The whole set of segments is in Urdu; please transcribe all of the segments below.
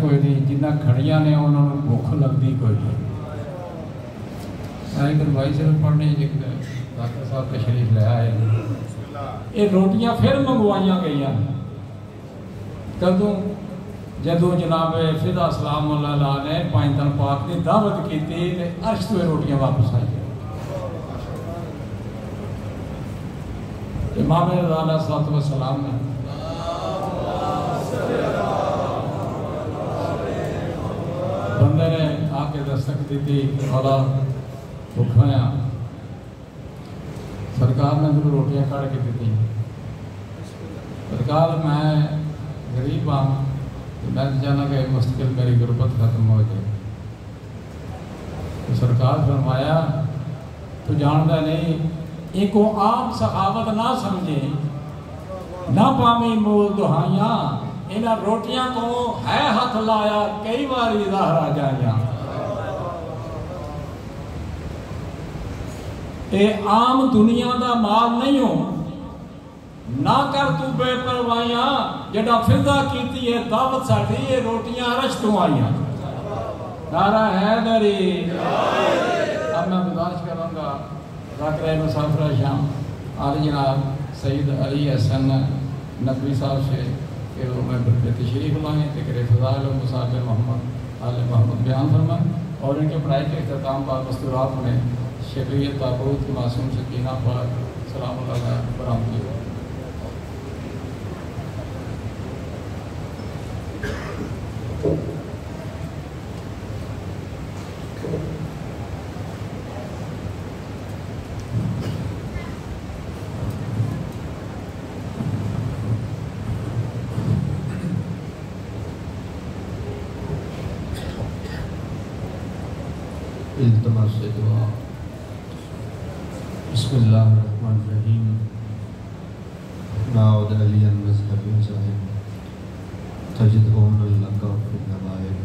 کوئی نہیں جنہ کھڑیاں نے انہوں نے بھوک لگتی کوئی نہیں. ایک بھائی صرف پڑھنے ڈاکٹر صاحب تشریف لے آئے. یہ روٹیاں پھر منگوائیاں گئی کدوں جدوں جناب فدا سلام اللہ نے 5 دن پاک کی دعوت کی تھی عرش تو روٹیاں واپس آئی. امام رضا علیہ الصلوۃ والسلام نے بندے نے آ کے دستک دی تھی اولا بھوکھایا سرکار نے دو روٹیاں کھڑ کے دی تھی. سرکار میں غریب ہاں میں جانا کہ مستقل میری غربت ختم ہو جائے. تو سرکار فرمایا تو جانتا نہیں ایک کو عام سخاوت نہ سمجھے نہ پامی مول دہائیاں انہاں روٹیاں کو ہے ہاتھ لایا کئی باری ظاہر آ جائیاں. اے عام دنیا دا مال نہیں ہو نہ کر تو بے پروائیاں جڑا فضا کیتی ہے دعوت ساڑھی یہ روٹیاں عرش تو آئیاں. نعرہ حیدری. اب میں گزارش کروں گا ذاکرہ مسافرہ شام عالی جناب سید علی حسن نقوی صاحب سے کہ وہ میں تشریف لائیں کہ فضائل و مسافر محمد آل محمد بیان فرمائیں اور ان کے پڑھائی کے اختتام پر مستورات میں شریعت تابوت کی معصوم سکینہ پر سلام اللہ برآمد کی. التماس سے دعا. بسم اللہ الرحمن الرحیم. نعود علی المذہب صاحب تجدون لگا فی النوائب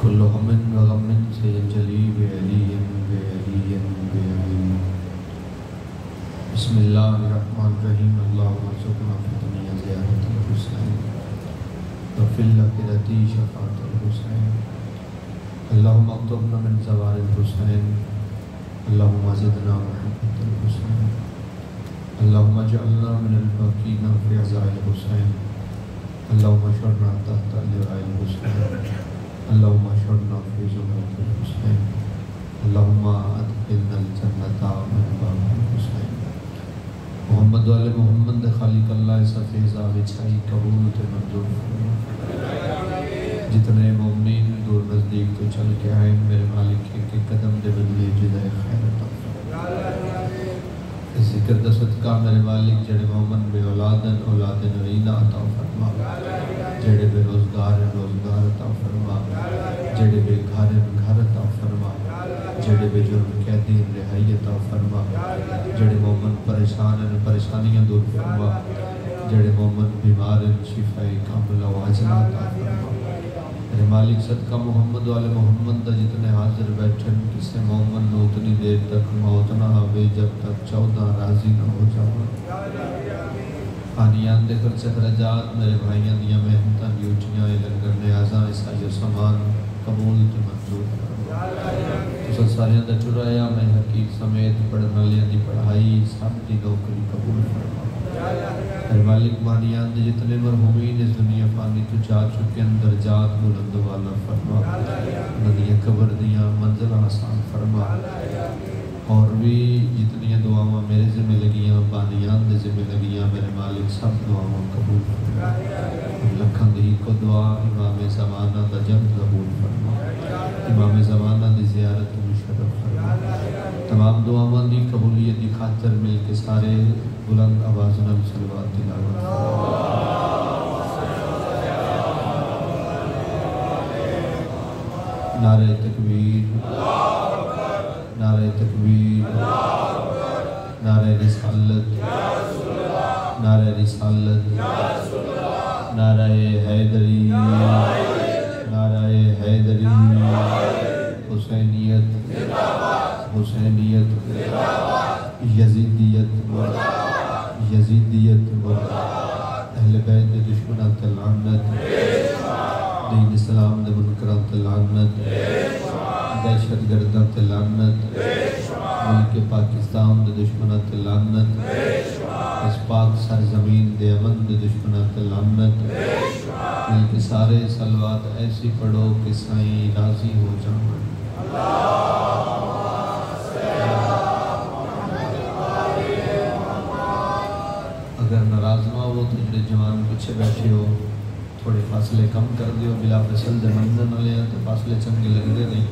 کل ہم و غم سے جلی بے علی بے علی بے علی. بسم اللہ الرحمن الرحیم. اللہم ارزقنا فی الدنیا زیارت الحسین وفی الاخرۃ شفاعت الحسین. اللہم اکتبنا من زوار الحسین. اللہم زدنا محبت الحسین. اللہم اجعلنا من الباقین فی عزاء الحسین. اللہم اشرنا تحت لواء الحسین. اللہم اشرنا فی زمرۃ الحسین. اللہم ادخلنا الجنۃ من باب الحسین. محمد و آل محمد خالق اللہ سفیزہ بچھائی قبول تے منظور فرما. جتنے مومنین دور نزدیک تو چل کے آئے میرے مالک کے قدم دے بدلے جزائے خیر عطا فرما. ذکر دا صدقہ میرے مالک جڑے مومن بے اولادن اولاد نوینہ عطا فرما. جڑے بے روزگار روزگار عطا فرما. جڑے بے گھر گھر عطا فرما. جڑے بے جرم قیدین رہائی عطا فرما. جڑے مومن پریشان پریشانیاں دور فرما. جڑے مومن بیمار شفائی کاملہ و عجلہ عطا فرما. میرے مالک صدقہ محمد و آل محمد دا جتنے حاضر بیٹھن کسے مومن نو اتنی دیر تک موت نہ آوے جب تک 14 راضی نہ ہو جاؤں. آنیان دے خرچ درجات میرے بھائیاں دیا محنتاں بھی اچھیاں لنگر نیازاں عیسائی و سامان قبول تے منظور فرما. تو ساریاں دا چرایا میں حقیق سمیت پڑھنا لیا دی پڑھائی سب دی نوکری قبول فرما. میرے مالک مانیان دے جتنے مرحومین اس دنیا فانی تو جا چکے درجات بلند والا فرما. ندیاں قبر دیاں منزل آسان فرما. اور بھی جتنی دعاواں میرے ذمہ لگیاں بانیان دے ذمہ لگیاں میرے مالک سب دعاواں قبول فرما. لکھن دی کو دعا امام زمانہ دا جنت قبول فرما. امام زمانہ دی زیارت مشرف فرما. تمام دعاواں دی قبولیت دی خاطر مل کے سارے بلند آواز نبی صلوات تلاوت نعرہ تکبیر نعرہ تکبیر نعرہ رسالت نعرہ رسالت نعرہ حیدری نعرہ حیدری. حسینیت حسینیت یزیدیت یزیدیت اہل بیت دشمنات لعنت اسلام دے منکران تے لعنت، دہشت گرداں تے لعنت، ملک پاکستان دے دشمناں تے لعنت، اس پاک سرزمین دے امن دے دشمناں تے لعنت، بلکہ سارے صلوات ایسی پڑھو کہ سائیں راضی ہو جائیں۔ اگر ناراض نہ ہو تو جڑے جوان پیچھے بیٹھے ہو تھوڑے فاصلے کم کر دیو، بلا فصل دے منظر نہ لیا تو فاصلے چنگے لگتے نہیں،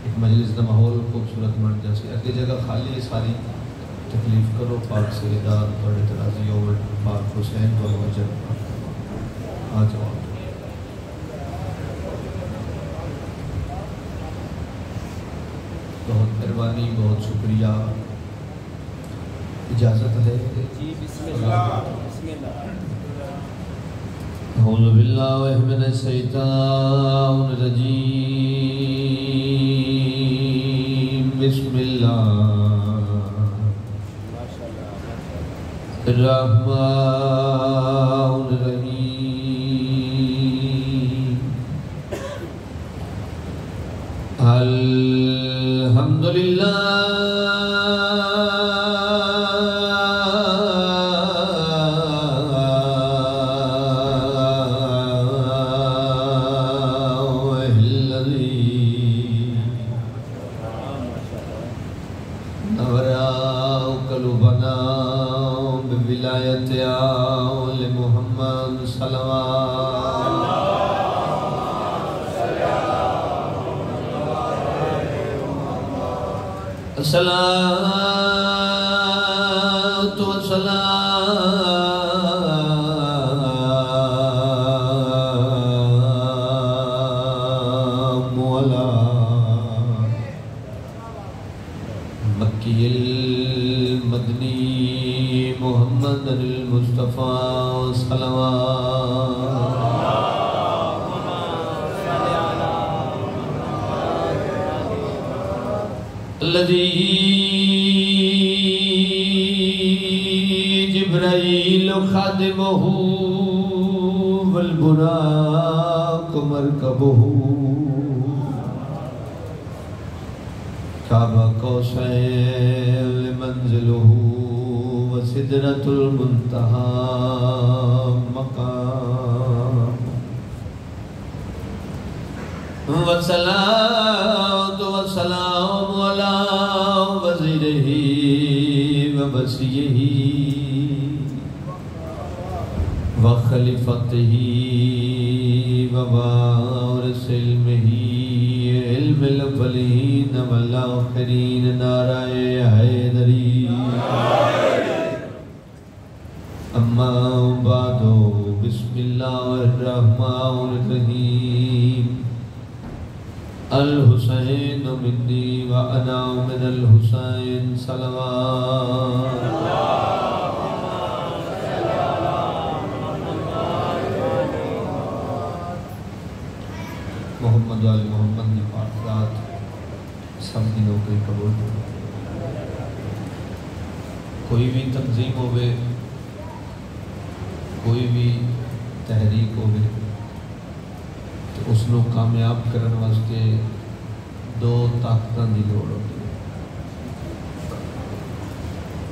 ایک مجلس دا ماحول خوبصورت بن جاسی۔ اگے جگہ خالی ہے ساری، تکلیف کرو، پاک سیدار تھوڑے ترازی اوور پاک حسین کو وجہ آ جاؤ۔ بہت مہربانی، بہت شکریہ، اجازت ہے؟ جی بسم اللہ۔ اعوذ باللہ من الشیطان الرجیم، بسم اللہ الرحمن الرحیم، الحمدللہ الصلاة والسلام على مكي المدني محمد المصطفى صلوات الذي جبرائيل خادمه والبراق مركبه كعب قوسين منزله وسدرة المنتهى مقام والصلاة والسلام على وزيره ووصيه وخليفته ووارث علمه علم الأولين والآخرين نعرہ حیدری اما بعد بسم اللہ الرحمن الرحیم الحسین منی وانا من الحسین صلوات محمد والی محمد نے پاکرات سب دنوں کے قبول ہو۔ کوئی بھی تنظیم ہوئے، کوئی بھی تحریک ہوئے تو اس کو کامیاب کرنے واسطے دو طاقتوں کی لوڑ ہوتی ہے۔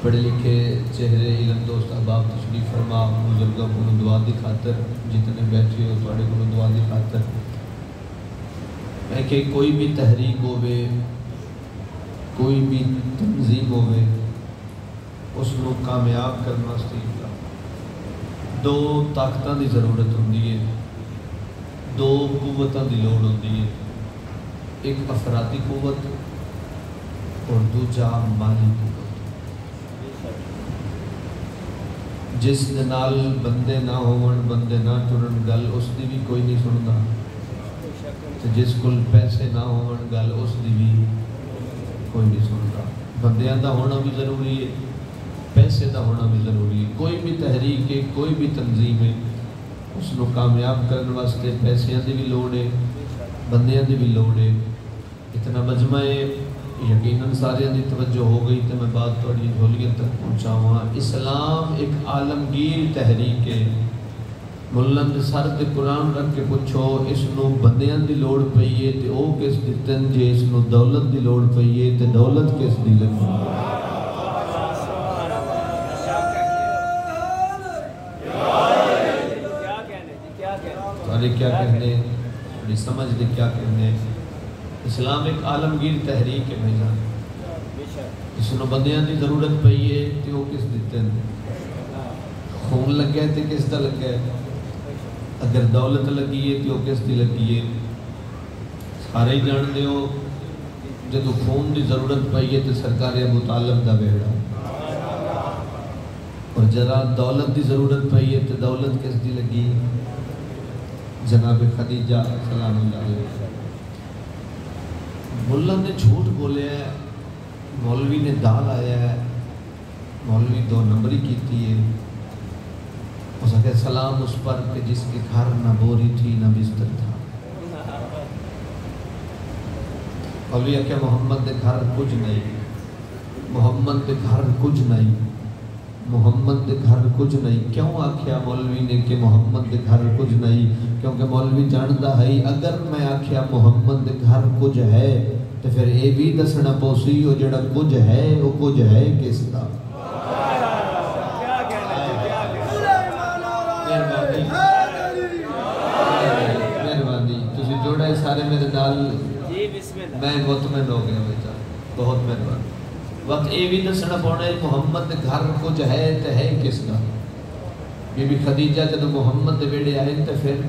پڑھے لکھے چہرے علم دوست احباب تشریف فرما، بزرگوں کو دعا دی خاطر، جتنے بیٹھے ہو تھوڑے کو دعا دی خاطر میں کہ کوئی بھی تحریک ہوئے، کوئی بھی تنظیم ہوئے، اس کو کامیاب کرنے واسطے دو طاقتوں کی ضرورت ہوتی ہے، دو قوتوں کی لوڑ ہوتی ہے، ایک افرادی قوت اور دوجا مالی قوت۔ جس دے نال بندے نہ ہون، بندے نہ ٹرن، گل اس دی بھی کوئی نہیں سنتا، جس کول پیسے نہ ہون، گل اس دی بھی کوئی نہیں سنتا۔ بندیاں دا ہونا بھی ضروری ہے، پیسے دا ہونا بھی ضروری ہے۔ کوئی بھی تحریک ہے، کوئی بھی تنظیم ہے، اس کو کامیاب کرنے واسطے پیسیاں دی بھی لوڑ ہے، بندیاں دی بھی لوڑ ہے۔ اتنا مجمع ہے، یقیناً سارے دی توجہ ہو گئی تو میں بات تھوڑی جھولیاں تک پہنچاؤں۔ اسلام ایک عالمگیر تحریک ہے، ملن دے سر تے قرآن رکھ کے پوچھو اس نو بندیاں دی لوڑ پئی ہے تے او کس دتن جے اس نو دولت دی لوڑ پئی ہے تے دولت کس دی لگی تمہارے کیا کہنے بڑی سمجھ دے کیا کہنے اسلام ایک عالمگیر تحریک ہے بھائی جان اس نو بندیاں دی ضرورت پئی ہے تے او کس دتن خون لگ گئے تے کس دا لگ گئے اگر دولت لگی ہے تو کس دی لگی ہے سارے ہی جان دے ہو جدو خون دی ضرورت پئی ہے تو سرکار ابو طالب دا بیڑا اور جرا دولت دی ضرورت پئی ہے تو دولت کس دی لگی جناب خدیجہ سلام اللہ علیہ ملا نے جھوٹ بولے ہے مولوی نے دال آیا ہے مولوی 2 نمبری کیتی ہے اس نے سلام اس پر کہ جس کے گھر نہ بوری تھی نہ بستر تھا مولوی کہ محمد دے گھر کچھ نہیں محمد دے گھر کچھ نہیں محمد دے گھر کچھ نہیں کیوں آکھیا مولوی نے کہ محمد دے گھر کچھ نہیں کیونکہ مولوی جانتا ہے اگر میں آکھیا محمد دے گھر کچھ ہے تو پھر اے بھی دسنا پوسی وہ جڑا کچھ ہے وہ کچھ ہے کس کا مہربانی تسی جوڑا ہے سارے میرے نال میں مطمئن ہو گیا بیٹا بہت مہربانی وقت اے بھی دسنا پونا ہے محمد گھر کچھ ہے تو ہے کس کا بی بی خدیجہ جب محمد بیڑے آئے تو پھر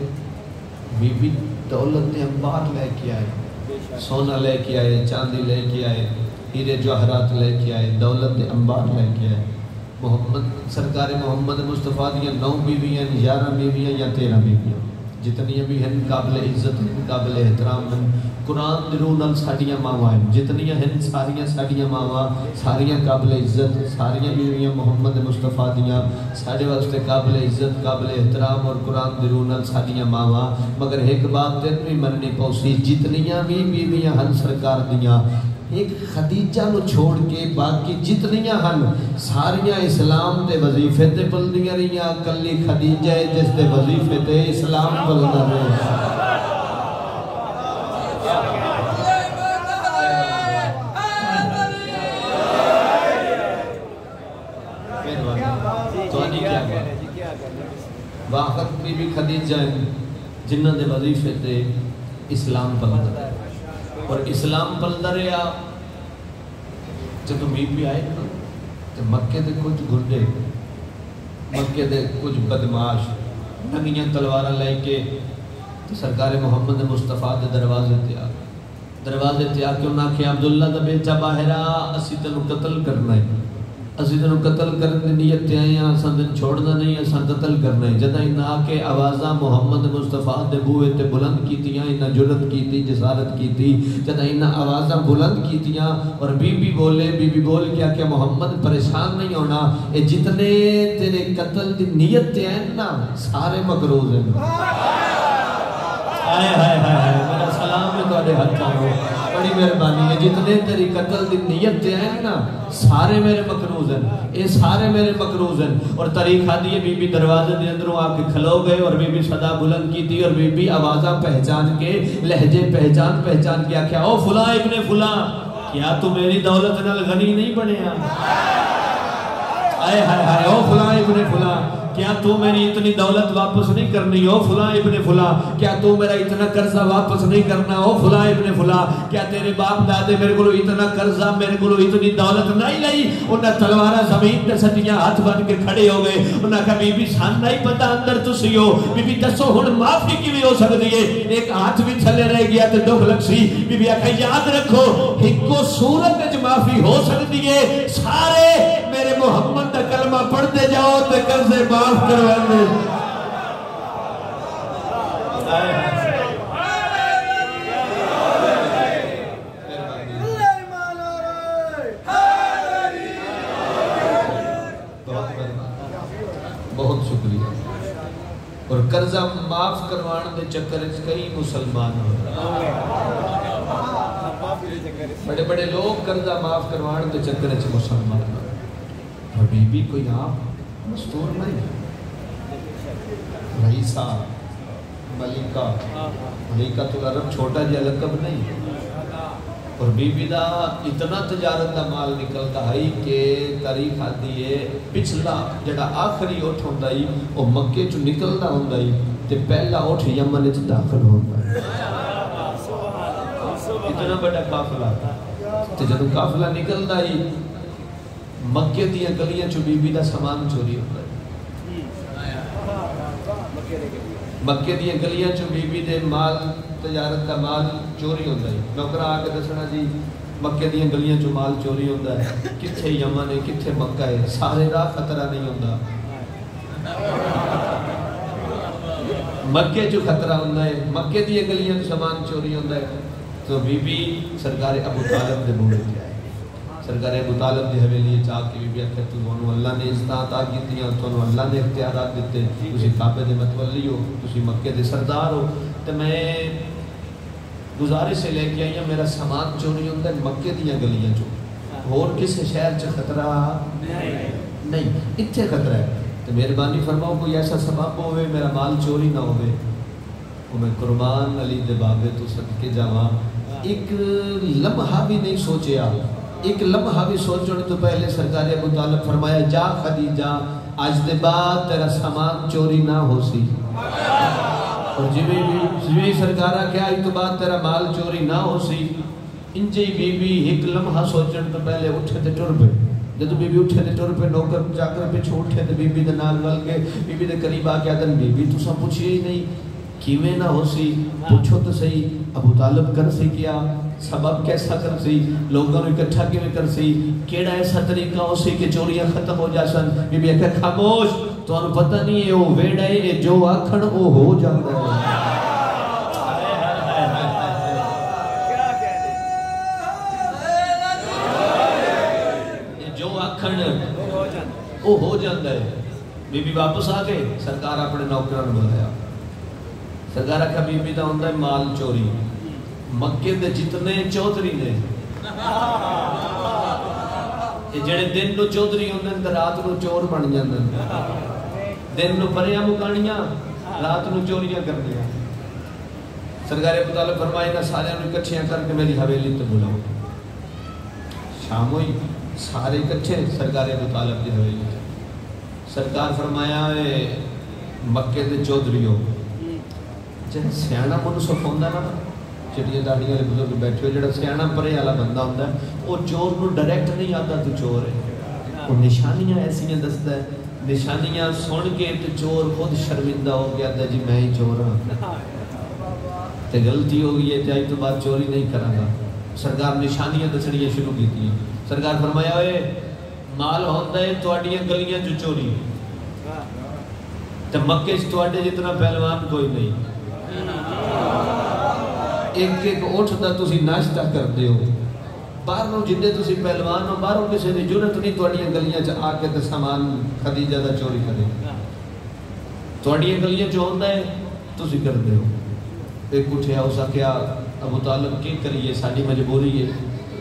بی بی دولت انبار لے کے آئے سونا لے کے آئے چاندی لے کے آئے ہیرے جوہرات لے کے آئے دولت انبار لے کے آئے محمد سرکار محمد مصطفیٰ دیا 9 بیویاں 11 بیویاں یا 13 بیویاں جتنی بھی ہیں قابل عزت ہیں قابل احترام ہیں قرآن درونال ساڑیاں ماں ہیں جتنی ہیں ساڑیاں ماں ساڑیاں قابل عزت ساڑیاں بیویاں محمد مصطفیٰ دیا ساڑے واسطے قابل عزت قابل احترام اور قرآن درونال ساڑیاں ماں مگر ایک بات تین بھی مننی پوسی جتنیاں بھی بیویاں ہیں سرکار دیا ایک خدیجہ نو چھوڑ کے باقی جتنیاں ہن ساریاں اسلام دے وظیفے تے پلدیاں رہیاں کلی خدیجہ ہے جس دے وظیفے تے اسلام پلدہ رہے واقعت بھی خدیجہ ہیں جنہ دے وظیفے تے اسلام پلدہ رہے اور اسلام پلدہ رہا جب بی بی آئے نا تو مکے دے کچھ گھنڈے مکے دے کچھ بدماش ننگیاں تلوارہ لے کے تو سرکار محمد مصطفیٰ دے دروازے تیا کیوں نہ کہ عبداللہ دا بیچا باہرہ اسی تنو قتل کرنا ہے اسی تنو قتل کرنے نیت تے آئے ہیں اساں دن چھوڑنا نہیں اساں قتل کرنا ہے جدہ انہا کے آوازہ محمد مصطفیٰ دے بوئے تے بلند کی تیاں انہا جرت کی تی جسارت کی تی جدہ انہا آوازہ بلند کی تیاں اور بی بی بول کیا کہ محمد پریشان نہیں ہونا اے جتنے تیرے قتل دی نیت تے آئے نا سارے مقروض ہیں آئے میرا سلام ہے تو آدھے ہاتھاں ہو بڑی مہربانی ہے جتنے تیری قتل دی نیت تے ہیں نا سارے میرے مقروض ہیں اے سارے میرے مقروض ہیں اور طریقہ دیئے بی بی دروازے دے اندروں آپ کے کھلو گئے اور بی بی صدا بلند کی تھی اور بی بی آوازہ پہچان کے لہجے پہچان کیا کیا او فلاں ابن فلاں کیا تو میری دولت نال غنی نہیں بنے آئے او فلاں ابن فلاں کیا تو میری اتنی دولت واپس نہیں کرنی ہو فلاں ابن فلاں کیا تو میرا اتنا قرضہ واپس نہیں کرنا ہو فلاں ابن فلاں کیا تیرے باپ دادے میرے کو اتنا قرضہ میرے کو اتنی دولت نہیں لئی انہاں تلوارہ زمین تے سٹیاں ہاتھ بن کے کھڑے ہو گئے انہاں کہا بی بی سان نہیں پتا اندر تسی ہو بی بی دسو ہن معافی کی بھی ہو سکتی ہے ایک ہاتھ بھی تھلے رہ گیا تے دکھ لگ سی بی بی آکھا یاد رکھو ایکو صورت وچ معافی ہو سکتی ہے سارے میرے محمد دا کلمہ پڑھتے جاؤ تے قرضے معاف کروانے بہت شکریہ اور قرضہ معاف کروان دے چکر کئی مسلمان ہو بڑے بڑے لوگ قرضہ معاف کروان دے چکر مسلمان ہو اور بی بی کوئی آپ مستور نہیں رئیسہ ملکہ ملکہ تو عرب چھوٹا جا لقب نہیں اور بی بی دا اتنا تجارت دا مال نکلتا ہے کہ تاریخ آتی ہے پچھلا جڑا آخری اٹھ ہوندہ ہی وہ مکے چو نکلتا ہوندہ ہی تے پہلا اٹھ یمن چو داخل ہوندہ ہے اتنا بڑا قافلہ تے جدو قافلہ نکلتا ہی مکے دیا گلیاں چو بی بی دا سامان چوری ہوتا ہے مکے دیا گلیاں چو بی بی دے مال تجارت کا مال چوری ہوتا ہے نوکرہ آکے دسنا جی مکے دیا گلیاں چو مال چوری ہوتا ہے کتھے یمن ہے کتھے مکہ ہے سارے راہ خطرہ نہیں ہوتا مکے جو خطرہ ہوتا ہے مکے دیا گلیاں چو سامان چوری ہوتا ہے تو بی بی سرکار ابو طالب دے بولے کیا ہے سرکار ابو طالب دی حویلی چاہ کے بی بی اکھر تو اللہ نے استعطاعت کیتیاں تو اللہ نے اختیارات دیتے تسی کعبے دے متولی ہو تسی مکے دے سردار ہو تو میں گزارش سے لے کے آئیاں میرا سامان چوری ہوتا ہے مکے دیا گلیاں چو اور کسی شہر چا خطرہ نہیں اتھے خطرہ ہے تو مہربانی فرماؤ کوئی ایسا سبب ہوئے میرا مال چوری نہ ہوئے وہ میں قربان علی دے بابے تو صدقے جاواں ایک لمحہ بھی نہیں سوچے ایک لمحہ بھی سوچنے تو پہلے سرکار ابو طالب فرمایا جا خدیجہ آج دے بعد تیرا سامان چوری نہ ہو سی اور جوی سرکارہ کیا ایک تو بعد تیرا مال چوری نہ ہو سی انجی بی بی ایک لمحہ سوچنے تو پہلے اٹھے تے ٹر پہ جب بی بی اٹھے تے ٹر پہ نوکر چاکر پہ چھوٹے تے بی بی دے نال ول کے بی بی دے قریب آکے آدن بی بی تو سب پوچھئے ہی نہیں کیویں نہ ہو سی پوچھو تو صحیح ابو طالب کر سی کیا سبب کیسا کر سی لوگوں نے اکٹھا کیویں کر سی کیڑا ایسا طریقہ ہو سی کہ چوریاں ختم ہو جاسن بی بی کہ خاموش تو انہوں پتہ نہیں ہے وہ ویڑا ہے جو آکھن وہ ہو جاتا ہے جو آکھن وہ ہو جاتا ہے بی بی واپس آ گئے سرکار اپنے نوکران بلایا سرکارہ کا بی بی دا ہوندہ ہے مال چوری مکے دے جتنے چودھری نے یہ جڑے دن نو چودھری ہوندے ہیں رات نو چور بن جاندے ہیں دن نو پریاں مکانیاں رات نو چوریاں کردیاں سرکار ابو طالب فرمائے گا سارے انہوں اکٹھیاں کر کے میری حویلی تے بلاؤ شام ہوئی سارے اکٹھے سرکار ابو طالب دی حویلی سرکار فرمایا ہے مکے دے چودھری ہو جہاں سیانہ منصف ہوندہ نا چڑیاں داڑیاں لے بزرگ بیٹھے ہوئے جڑا سیانہ پرے والا بندہ ہوندہ ہے وہ چور کو ڈائریکٹ نہیں آتا تو چور ہے وہ نشانیاں ایسی ہیں دستا ہے نشانیاں سن کے تو چور خود شرمندہ ہو گیا تھا جی میں ہی چور ہوں تے غلطی ہو گئی ہے تے آئی تو بات چوری نہیں کرا گا سرکار نشانیاں دسڑیاں شروع کی تھی سرکار فرمایا ہوئے مال ہوندہ ہے تواڈیاں گلیاں جو چوری تے مکے سے تواڈے جتنا پہلوان کوئی نہیں ایک ایک اٹھتا تسی ناشتہ کر دے ہو باہروں جندے تسی پہلوان ہو باہروں کسی نے جرت نہیں تواڈیاں گلیاں چا آ کے تے سامان خدیجہ دا چوری کرے تواڈیاں گلیاں جو ہوندہ ہے تسی کر دے ہو ایک اٹھیا ہو سکیا ابو طالب کی کریے ساڑی مجبوری ہے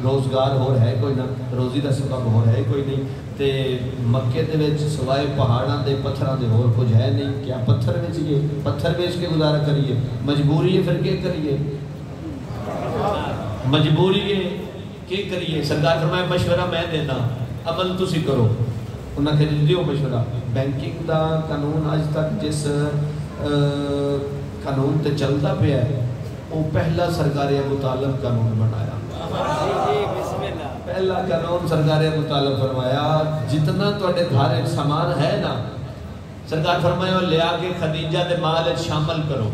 روزگار ہو رہا ہے کوئی نہ روزی دا سبب ہو رہا ہے کوئی نہیں تے مکے دے وچ سوائے پہاڑاں دے پتھراں دے اور کچھ ہے نہیں کیا پتھر وچ یہ پتھر بیچ کے گزارا کریے مجبوری ہے پھر کیا کریے مجبوری ہے کیا کریے سرکار فرمائے مشورہ میں دینا عمل تسی کرو انہاں کہ دیو مشورہ بینکنگ دا قانون آج تک جس قانون تے چلتا پہ ہے وہ پہلا سرکار ابو طالب قانون بنایا پہلا قانون سرکار ابو طالب فرمایا جتنا توڑے دھارے سامان ہے نا سرکار فرمایا لے آگے خدیجہ دے مال شامل کرو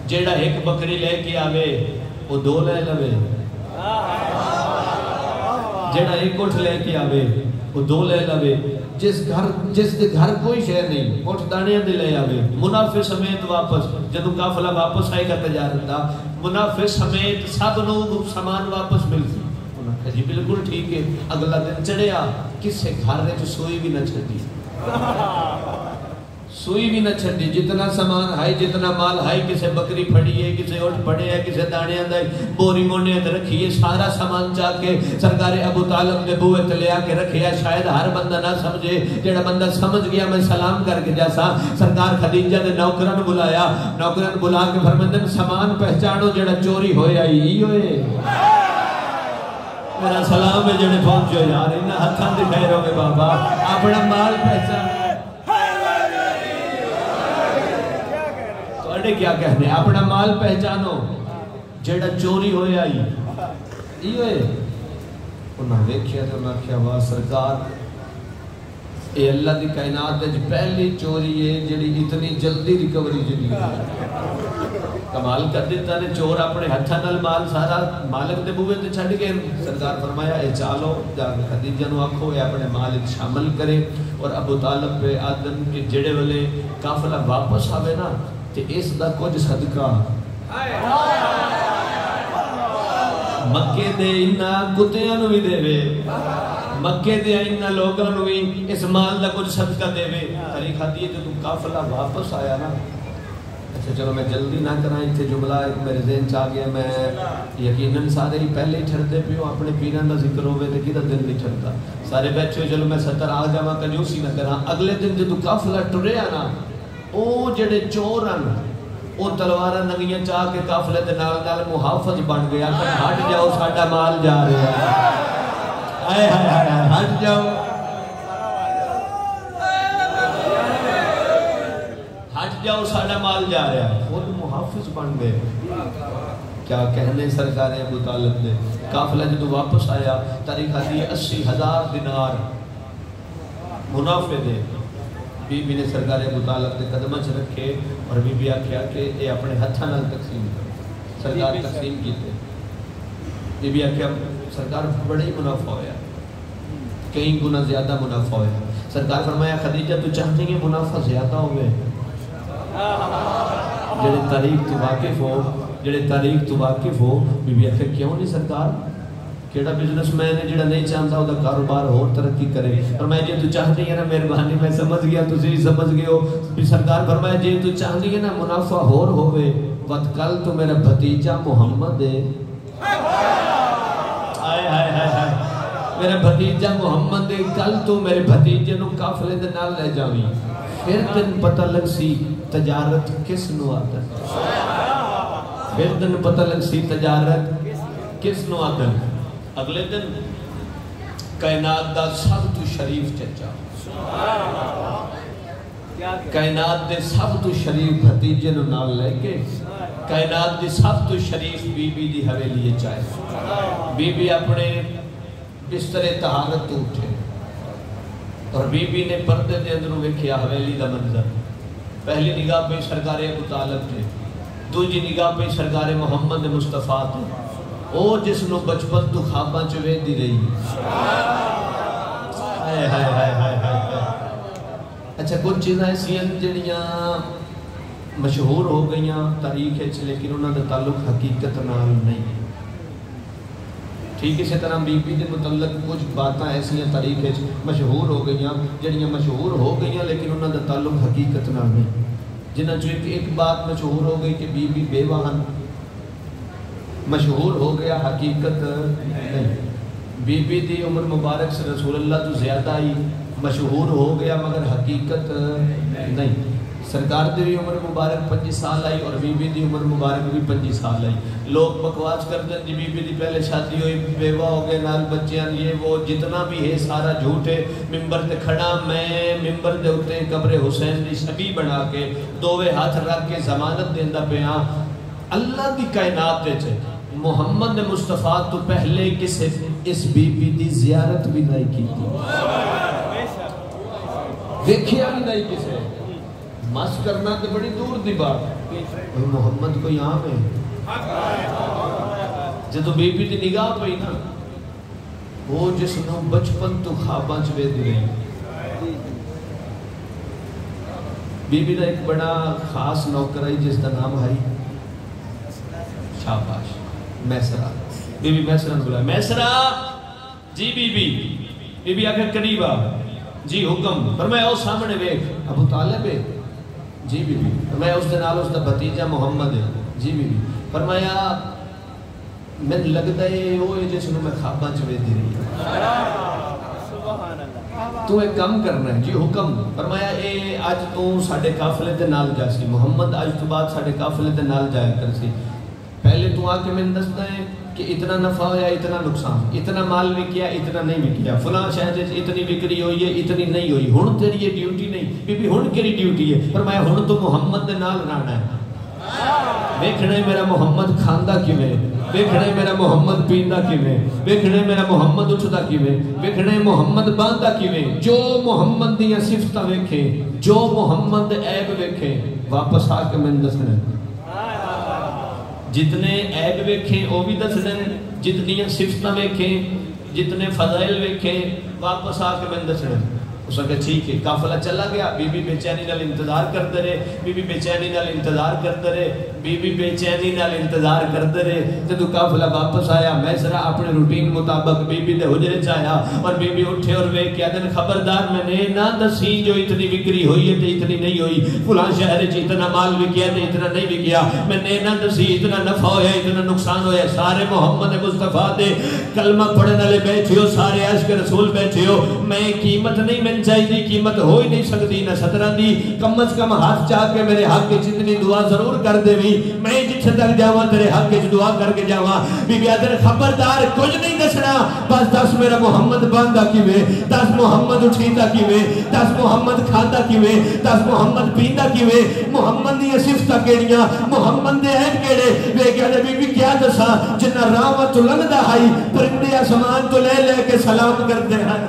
جیڑا ایک بکری لے کے آوے وہ دو لے لوے جیڑا ایک اٹھ لے کے آوے وہ دو لے لوے جس دے گھر کوئی شہر نہیں اٹھ دانیاں دے لے آوے منافع سمیت واپس جدو قافلہ واپس آئے گا تجارت دا منافع سمیت سب نو سامان واپس ملتی انہوں نے کہا جی بالکل ٹھیک ہے اگلا دن چڑھیا کسے گھر رہے جو سوئی بھی نہ چھڑی سوئی بھی نہ چھڑی، جتنا سامان ہے جتنا مال ہے، کسے بکری پھڑی ہے، کسے اٹھ پڑے ہے، کسے دانے اندر بوری مونے اندر رکھی ہے، سارا سامان چاہ کے سرکار ابو طالب نے بوئے تلے آ کے رکھے ہے۔ شاید ہر بندہ نہ سمجھے، جڑا بندہ سمجھ گیا میں سلام کر کے جیسا سرکار خدیجہ نے نوکران بلایا، نوکران بلا کے فرماندن سامان پہچانو جڑا چوری ہوئے آئی ہی ہوئے۔ میرا سلام ہے جڑے پہنچو یار، انہاں ہتھاں دے خیر ہوگے بابا، اپنا مال پہچانو۔ کیا کہنے اپنا مال پہچانو جیڑا چوری ہوئے آئی یہ ہوئے۔ انہاں دیکھیا تو انہاں کیا ہوا سرکار اے اللہ دی کائنات ہے پہلی چوری ہے جیڑی اتنی جلدی ریکوری جلی کمال کر دیتا نے۔ چور اپنے ہتھاں نال مال سارا مالک دے بوئے تے چھڑ کے سرکار فرمایا اے چالو جا کے خدیجہ نو آکھو اے اپنے مال شامل کرے اور ابو طالب پہ آدم کے جڑے والے قافلہ واپس آوے نا تے اس دا کچھ صدقہ مکے دے انہاں کتیاں نو بھی دے وے، مکے دے انہاں لوگاں نو بھی اس مال دا کچھ صدقہ دے وے۔ طریقہ دیئے جو تم قافلہ واپس آیا نا، اچھا چلو میں جلدی نہ کرائیں، اتھے جملہ ایک میرے ذہن چاہ گیا، میں یقیناً سارے ہی پہلے ہی چھڑتے پہ ہوں اپنے پیران دا ذکر ہوئے تھے کدھا دل نہیں چھڑتا سارے بیٹھے ہوئے، چلو میں 70 آ جاواں کنیوسی نہ کراں۔ اگلے دن جو تو قافلہ ٹرے آنا او جڑے چورن او تلوارہ نگیاں چاہ کے قافلے دے نال نال محافظ بن گیا کہ ہٹ جاؤ ساڈا مال جا رہا ہے، آئے ہائے ہائے ہٹ جاؤ ہٹ جاؤ ساڈا مال جا رہا ہے، خود محافظ بن گئے۔ کیا کہنے سرکار ابو طالب نے قافلہ جو واپس آیا تاریخ دی 80,000 دینار منافع دے بی بی نے سرکار ابو طالب کے قدمہ چ رکھے اور بی بی آکھیا کہ اے اپنے ہتھاں نال تقسیم کرو۔ سرکار تقسیم کیتے، بی بی آکھیا سرکار بڑے ہی منافع ہویا، کئی گنا زیادہ منافع ہویا۔ سرکار فرمایا خدیجہ تو چاہتے ہیں منافع زیادہ ہوئے؟ جڑے تاریخ تو واقف ہو، جڑے تاریخ تو واقف ہو، بی بی آکھیا کیوں نہیں سرکار؟ کیڑا بزنس مین ہے جڑا نہیں چاہتا وہ کاروبار اور ترقی کرے؟ فرمایا جی تو چاہتی ہے نا مہربانی میں سمجھ گیا تسی سمجھ گئے ہو بھی سرکار فرمایا جی تو چاہتی ہے نا منافع اور ہوئے وقت کل تو میرا بھتیجا محمد ہے، آئے ہائے ہائے ہائے میرا بھتیجا محمد ہے، کل تو میرے بھتیجے نو قافلے دے نال لے جاویں، پھر تن پتہ لگ سی تجارت کس نو آتا ہے، پھر تن پتہ لگ سی تجارت کس نو آتا ہے۔ اگلے دن کائنات دا سب تو شریف چچا، کائنات دے سب تو شریف بھتیجے نو نال لے کے کائنات دے سب تو شریف بی بی دی حویلی چاہے، بی بی اپنے بستر طہارت تو اٹھے اور بی بی نے پردے دے اندروں ویکھیا حویلی دا منظر۔ پہلی نگاہ پہ سرکار ابو طالب تھے، دوسری نگاہ پہ سرکار محمد مصطفیٰ تھے، او جس نو بچپن تو خواباں چ ویندی رہی۔ ہائے ہائے ہائے ہائے ہائے۔ اچھا کچھ چیزاں ایسی ہیں جڑیاں مشہور ہو گئیاں تاریخ وچ لیکن انہاں دا تعلق حقیقت نال نہیں۔ ٹھیک اسی طرح بی بی دے متعلق کچھ باتاں ایسی ہیں تاریخ وچ مشہور ہو گئیاں جڑیاں مشہور ہو گئیاں لیکن انہاں دا تعلق حقیقت نال نہیں۔ جنہاں چ ایک بات مشہور ہو گئی کہ بی بی بیوہ ہن، مشہور ہو گیا حقیقت نہیں۔ بی بی دی عمر مبارک سے رسول اللہ تو زیادہ ہی مشہور ہو گیا مگر حقیقت نہیں۔ سرکار دی بھی عمر مبارک 25 سال آئی اور بی بی دی عمر مبارک بھی 25 سال آئی۔ لوگ بکواس کرتے ہیں جی بی بی دی پہلے شادی ہوئی، بیوہ ہو گئے، نال بچیاں، یہ وہ جتنا بھی ہے سارا جھوٹ ہے۔ ممبر تے کھڑا میں ممبر دے اتے قبر حسین دی شبی بنا کے دووے ہاتھ رکھ کے ضمانت دیندا پیا اللہ دی کائنات دے چھے محمد مصطفیٰ تو پہلے کسے اس بی بی دی زیارت بھی نہیں کی تھی، دیکھیا بھی نہیں کسے۔ مس کرنا تو بڑی دور دی بات، محمد کوئی عام ہے جدو بی بی دی نگاہ پئی نا وہ جس نو بچپن تو خواباں چ ویندی رہی۔ بی بی دا ایک بڑا خاص نوکر ہے جس دا نام ہے شاباش میسرہ۔ بی بی میسرہ نے بولا میسرہ جی بی بی آکر قریب آ جی حکم فرمایا او سامنے ویکھ ابو طالب ہے جی بی بی فرمایا اس دے نال اس دا بھتیجا محمد ہے جی بی بی فرمایا میں لگتا ہے وہ جس میں خواباں چ ویندی رہی تو ایک کم کرنا ہے جی حکم فرمایا اے اج تو ساڈے قافلے دے نال جا سی محمد اج تو بعد ساڈے قافلے دے نال جایا کر سی پہلے تو آ کے میں دستا ہے کہ اتنا نفع ہویا اتنا نقصان اتنا مال وکیا اتنا نہیں وکیا فلاں شہر اتنی وکری ہوئی ہے اتنی نہیں ہوئی ہن تیری یہ ڈیوٹی نہیں بی بی ہن کیڑی ڈیوٹی ہے فرمایا ہن تو محمد دے نال رہنا ہے ویکھنا ہے میرا محمد کھاندا کیویں ویکھنا ہے میرا محمد پیندا کیویں ویکھنا ہے میرا محمد اٹھدا کیویں ویکھنا ہے محمد باندا کیویں جو محمد دیاں صفتاں ویکھے جو محمد عیب ویکھے واپس آ کے میں دسنا جتنے عیب ویکھیں وہ بھی دسنے جتنی صفتاں ویکھیں جتنے فضائل ویکھیں واپس آ کے میں دسنا اس نے کہا ٹھیک ہے قافلہ چلا گیا بی بی بے چینی نال انتظار کرتے رہے بی بی بے چینی نال انتظار کرتے رہے بی بی بے چینی نال انتظار کرتے رہے جب قافلہ واپس آیا میں ذرا اپنے روٹین مطابق بی بی دے حجرے چایا اور بی بی اٹھے اور ویکھ کے دن خبردار میں نے نہ دسی جو اتنی وکری ہوئی ہے تے اتنی نہیں ہوئی فلاں شہر چ اتنا مال وکیا تے اتنا نہیں وکیا میں نے نہ دسی اتنا نفع ہویا اتنا نقصان ہویا سارے محمد مصطفیٰ دے کلمہ پڑھن والے بیٹھے ہو سارے عاشق رسول بیٹھے ہو میں قیمت نہیں میں چاہیے قیمت ہو ہی نہیں سکتی نہ 17 دی کم از کم ہاتھ چاہ کے میرے حق کے جتنی دعا ضرور کر دے بھی میں جتھے تک جاواں تیرے حق کے دعا کر کے جاواں بی بی ادھر خبردار کچھ نہیں دسنا بس دس میرا محمد باندا کیویں دس محمد اٹھیدا کیویں دس محمد کھادا کیویں دس محمد پیندا کیویں محمد دی صفتاں کیڑیاں محمد دے عیب کیڑے ویکھیا تے بی بی کیا دساں جنہ راواں تو لنگدا ہائی پرندے آسمان تو لے لے کے سلام کردے ہیں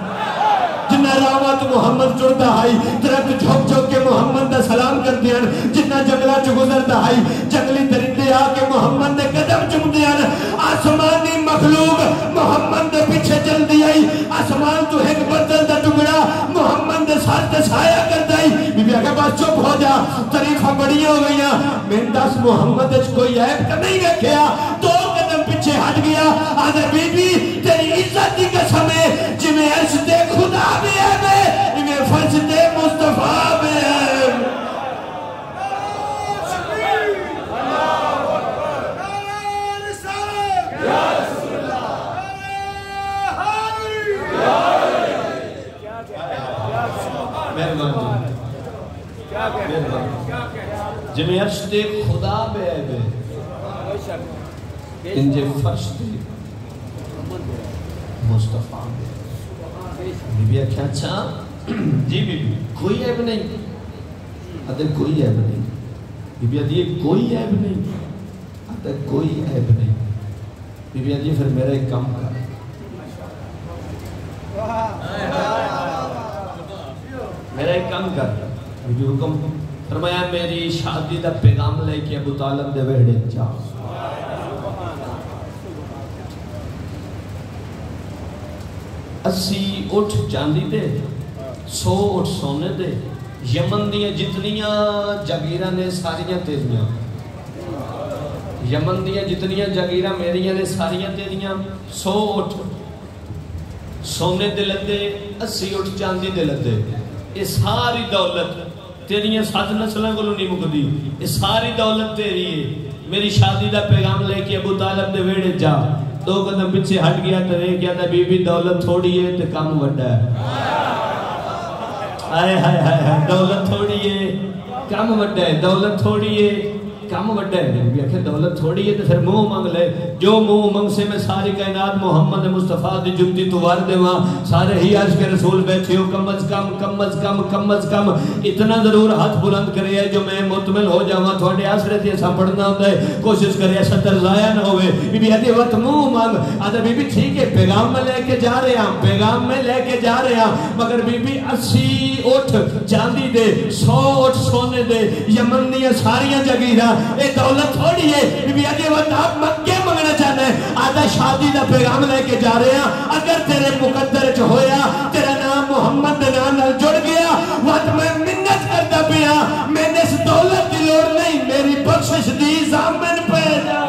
جنہ راوات محمد چڑھتا ہائی درخت جھوک جھوک کے محمد دا سلام کر دیا جنہ جنگلہ چ گزرتا ہائی جنگلی درندے آ کے محمد دے قدم چم دیا آسمانی مخلوق محمد دے پیچھے چل دی آئی آسمان تو ایک بدل دا ٹکڑا محمد دے ساتھ تے سایہ کر دائی بی بی آگے بات چپ ہو جا تاریخہ بڑی ہو گئی میں دس محمد دے کوئی عیب کا نہیں رکھیا دو قدم پیچھے ہٹ گیا آدھے بی بی تیری عزت دی قسم ہے جمیں عرش دے خدا بھی ہے میں میں فرش دے مصطفیٰ بھی ہے جمیں عرش دے خدا بھی ہے انجے فرش دے مصطفیٰ بی بی آکھا اچھا جی بی بی کوئی عیب نہیں ادھر کوئی عیب نہیں بی بی آدھی کوئی عیب نہیں ادھر کوئی عیب نہیں بی بی آدھی پھر میرا ایک کام کر میرا ایک کام کر بی بی حکم فرمایا میری شادی دا پیغام لے کے ابو طالب دے ویڑے جا اسی اٹھ چاندی دے 100 اٹھ سونے دے یمن دیاں جتنیاں جاگیراں نے ساریاں تیریاں یمن دیاں جتنیاں جاگیراں میریاں نے ساریاں تیریاں 100 اٹھ سونے دے لدے 80 اٹھ چاندی دے لدے یہ ساری دولت تیریاں 7 نسلیں کو نہیں مکدی یہ ساری دولت تیری ہے میری شادی دا پیغام لے کے ابو طالب دے ویڑے جا 2 قدم پیچھے ہٹ گیا تو ایک کیا تھا بی بی دولت تھوڑی ہے تو کام وڈا ہے آئے ہائے ہائے ہائے دولت تھوڑی ہے کام وڈا ہے دولت تھوڑی ہے کام وڈا ہے بی بی آخر دولت تھوڑی ہے تو پھر منہ مانگ لے جو منہ مانگ سے میں ساری کائنات محمد مصطفیٰ دی جبتی تو وار دے وہاں سارے ہی عاشق رسول بیٹھے ہو کم از کم اتنا ضرور ہاتھ بلند کرے ہے جو میں مطمئن ہو جاؤں تھوڑے آسرے تھے ایسا پڑھنا ہوتا ہے کوشش کرے 70 ضائع نہ ہوئے بی بی آدھی وقت منہ مانگ آدھا بی بی ٹھیک ہے پیغام میں لے کے جا رہے ہیں مگر بی بی 80 اٹھ چاندی دے 100 اٹھ سونے دے یمن دیا ساریاں جگیرہ اے دولت تھوڑی ہے بی بی آدھی وقت آپ مکے مانگنا چاہنا ہے آدھا شادی دا پیغام لے کے جا رہے ہیں اگر تیرے مقدر چ ہویا تیرا نام محمد نام نال جڑ گیا وقت میں منت کرتا پیا میں نے اس دولت کی لوڑ نہیں میری بخشش دی ضامن پہ جا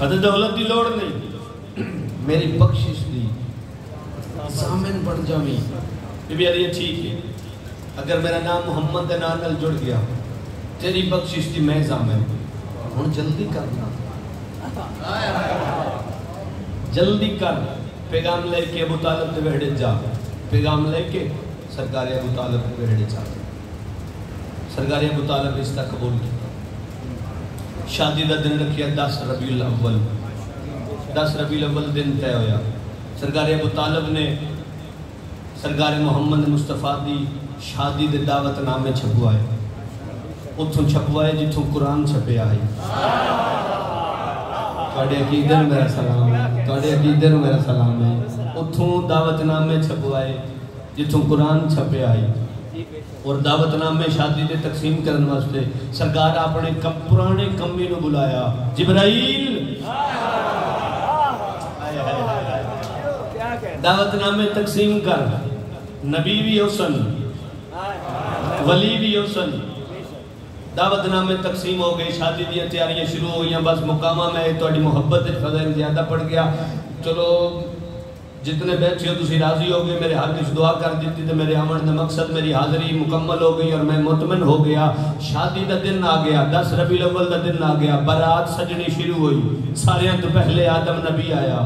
تے دولت دی لوڑ نہیں، میری بخشش دی ضامن بن جاویں۔ بی بی علی ٹھیک ہے، اگر میرا نام محمد دے نام نال جڑ گیا، تیری بخشش دی میں ضامن، ہن جلدی کرنا، جلدی کر، پیغام لے کے ابو طالب دے ویڑے جا، پیغام لے کے سرکار ابو طالب دے ویڑے جا۔ سرکار ابو طالب اس کا قبول کیا، شادی دا دن رکھیا 10 ربیع الاول، 10 ربیع الاول دن طے ہویا۔ سرکار ابو طالب نے سرکار محمد مصطفیٰ دی شادی دے دعوت نامے چھپوائے، اتھوں چھپوائے جتھوں قرآن چھپے آئی۔ توڑے عقیدے نو میرا سلام ہے، توڑے عقیدے نو میرا سلام ہے، اتھوں دعوت نامے چھپوائے جتھوں قرآن چھپے آئی۔ اور دعوت نامے شادی دے تقسیم کرنے واسطے سرکار اپنے پرانے کمی نو بلایا، جبرائیل دعوت نامے تقسیم کر، نبی بھی حسن ولی بھی حسن۔ دعوت نامے تقسیم ہو گئی، شادی دیا تیاریاں شروع ہو گئیں، بس مقامہ میں توڑی محبت فضائل زیادہ پڑ گیا۔ چلو جتنے بیٹھے ہو تسی راضی ہو گئے، میرے ہاتھ اس دعا کر دیتی تو میرے آمن دا مقصد میری حاضری مکمل ہو گئی اور میں مطمئن ہو گیا۔ شادی دا دن آ گیا، 10 ربیع الاول دا دن آ گیا، برات سجنی شروع ہوئی۔ سارے تو پہلے آدم نبی آیا،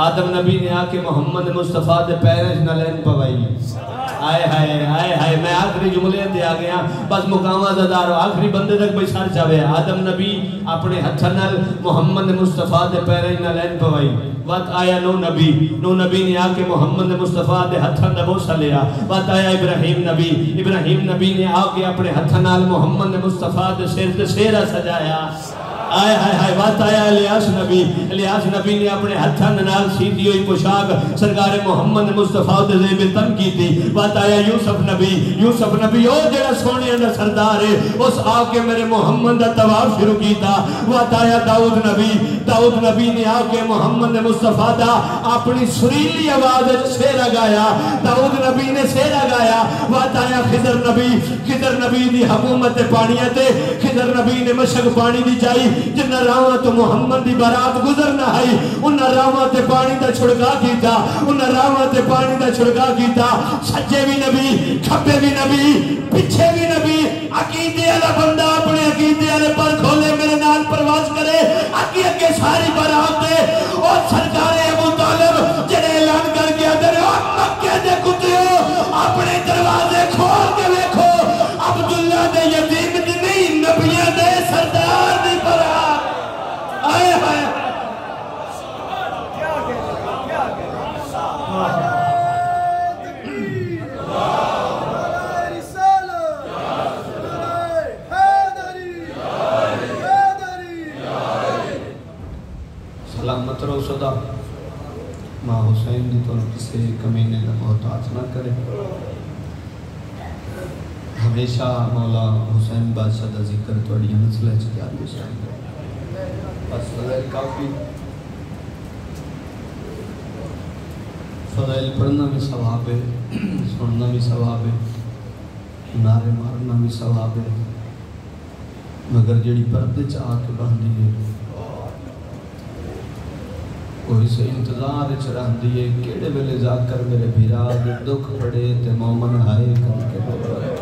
آدم نبی نے آ کے محمد مصطفیٰ دے پیرج نلین پوائی۔ آئے ہائے آئے ہائے، میں آخری جملے دے آ گیا، بس مقامہ زدارو آخری بندے تک بھئی سار چاہے۔ آدم نبی اپنے ہتھنال محمد مصطفیٰ دے پیرج نلین پوائی۔ وقت آیا نو نبی نے آ کے محمد مصطفیٰ دے ہتھن دا بوسہ لیا۔ وقت آیا ابراہیم نبی نے آ کے اپنے ہتھنال محمد مصطفیٰ دے سیر تے سیرہ سجایا۔ آئے ہائے ہائے، بات آیا الیاس نبی نے اپنے ہتھن نال سیدھی ہوئی پوشاک سرکار محمد مصطفیٰ دے زیب تن کی تھی۔ بات آیا یوسف نبی او جڑا سونے دا سردار ہے، اس آ کے میرے محمد دا طواف شروع کی تھا۔ بات آیا داؤد نبی نے آ کے محمد مصطفیٰ دا اپنی سریلی آواز سیرہ گایا، داؤد نبی نے سیرہ گایا۔ بات آیا خضر نبی دی حکومت پانیاں تے، خضر نبی نے مشک پانی دی جائی، جنہ راواں تو محمد دی بارات گزر نہ آئی، انہ راواں تے پانی دا چھڑکا کیتا، انہ راواں تے پانی دا چھڑکا کیتا۔ سجے بھی نبی، کھبے بھی نبی، پچھے بھی نبی، عقیدے والا بندہ اپنے عقیدے والے پر کھولے میرے نال پرواز کرے، اگے ساری بارات دے۔ اور سرکار ابو طالب جنہیں اعلان کر گیا دے مکے دے کتیو اپنے دروازے کھول کے دیکھو، عبداللہ دے یتیم دی نہیں، نبیہ دے سردار دی بارات۔ آئے ہائے سلامت رو صدا ماں حسین دی تو کسی کمینے کا محتاج نہ کرے۔ ہمیشہ مولا حسین بادشاہ دا ذکر توڑی مسئلہ جاری حسین بس فضائل کافی، فضائل پڑھنا بھی ثواب ہے، سننا بھی ثواب ہے، نعرے مارنا بھی ثواب ہے، مگر جڑی پردے چاہ کے باندھی ہے کوئی سے انتظار چران دیئے، کیڑے ویلے جا کر میرے بھیرا دکھ پڑے تے مومن آئے کر کے بولے۔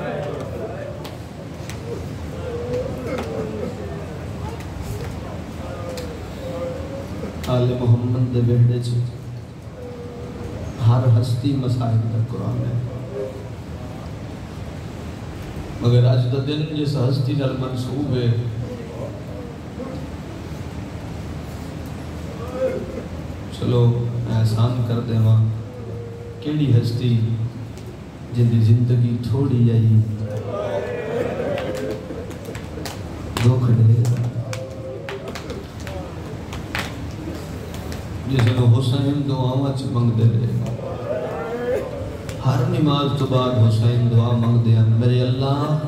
آل محمد دے بیڑے چھے ہر ہستی مسائل دا قرآن ہے، مگر آج دا دن جس ہستی نال منصوب ہے چلو احسان کر دے ماں، کیڑی ہستی جن دی زندگی تھوڑی آئی دکھ دے، جسے لو حسین دعاواں چھ منگ دے رہے، ہر نماز تو بعد حسین دعا منگ دے، میرے اللہ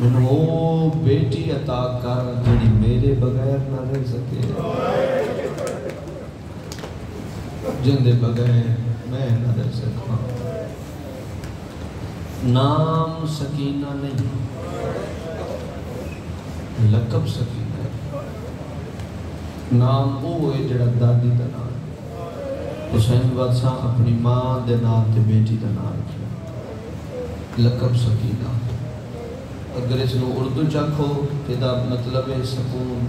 من وہ بیٹی عطا کر جڑی میرے بغیر نہ رہ سکے، جن دے بغیر میں نہ رہ سکا۔ نام سکینہ نہیں، لقب سکینہ ہے، نام وہ ہے جڑا دادی دا نام حسین بادشاہ اپنی ماں دے نام تے بیٹی دا نام رکھیا لقب سکینہ اگر اس نو اردو چکھو تے دا مطلب ہے سکون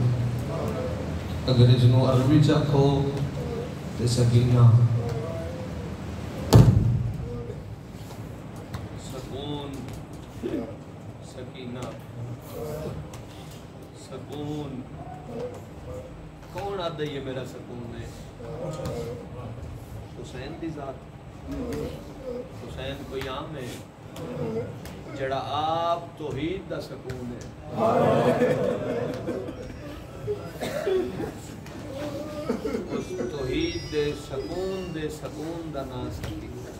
اگر اس نو عربی چکھو تے سکینہ سکون سکینہ سکون کون آدھا یہ میرا سکون ہے حسین دی ذات حسین کوئی عام ہے جڑا آپ توحید دا سکون ہے اس توحید دے سکون دا نام سکینہ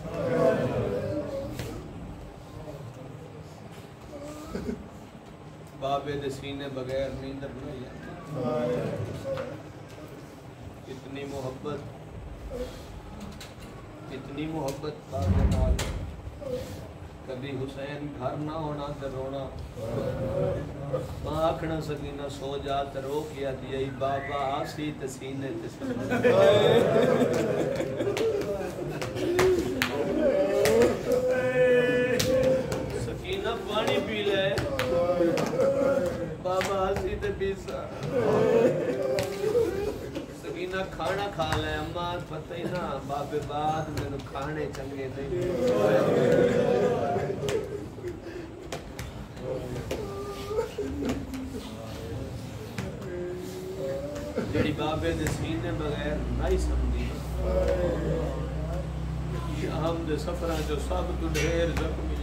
بابے دے سینے بغیر نیندر نہیں آتی اتنی محبت بابے نال کبھی حسین گھر نہ ہونا تے رونا ماں آکھنا سکینہ سو جا تے رو کیا دیا بابا آسی تے سینے تے سکینہ پانی پی لے بابا آسی تے پیسا سکینہ کھانا کھا لے اماں پتہ ہی نہ بابے بعد میں نو کھانے چنگے نہیں جڑی بابے دے سینے بغیر نہیں سمجھی ہم دے سفراں جو سب تو ڈھیر زخمی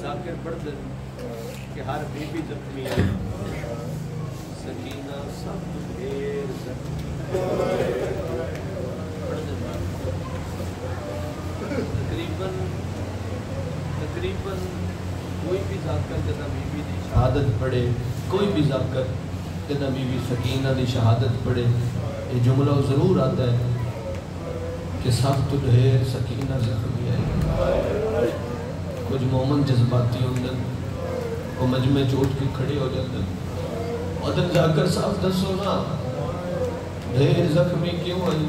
ذاکر پڑھ دے کہ ہر بی بی زخمی ہے سکینہ سب تو ڈھیر زخمی پڑھ دے تقریباً کوئی بھی ذاکر جدا بی بی دی شہادت پڑھے کوئی بھی ذاکر جدا بی بی سکینہ دی شہادت پڑھے یہ جملہ ضرور آتا ہے کہ سب تو ڈھیر سکینہ زخمی ہے کچھ مومن جذباتی ہوندن وہ مجمع چوٹ کے کھڑے ہو جاندن ادھر جا کر صاف دسو نا ڈھیر زخمی کیوں آئی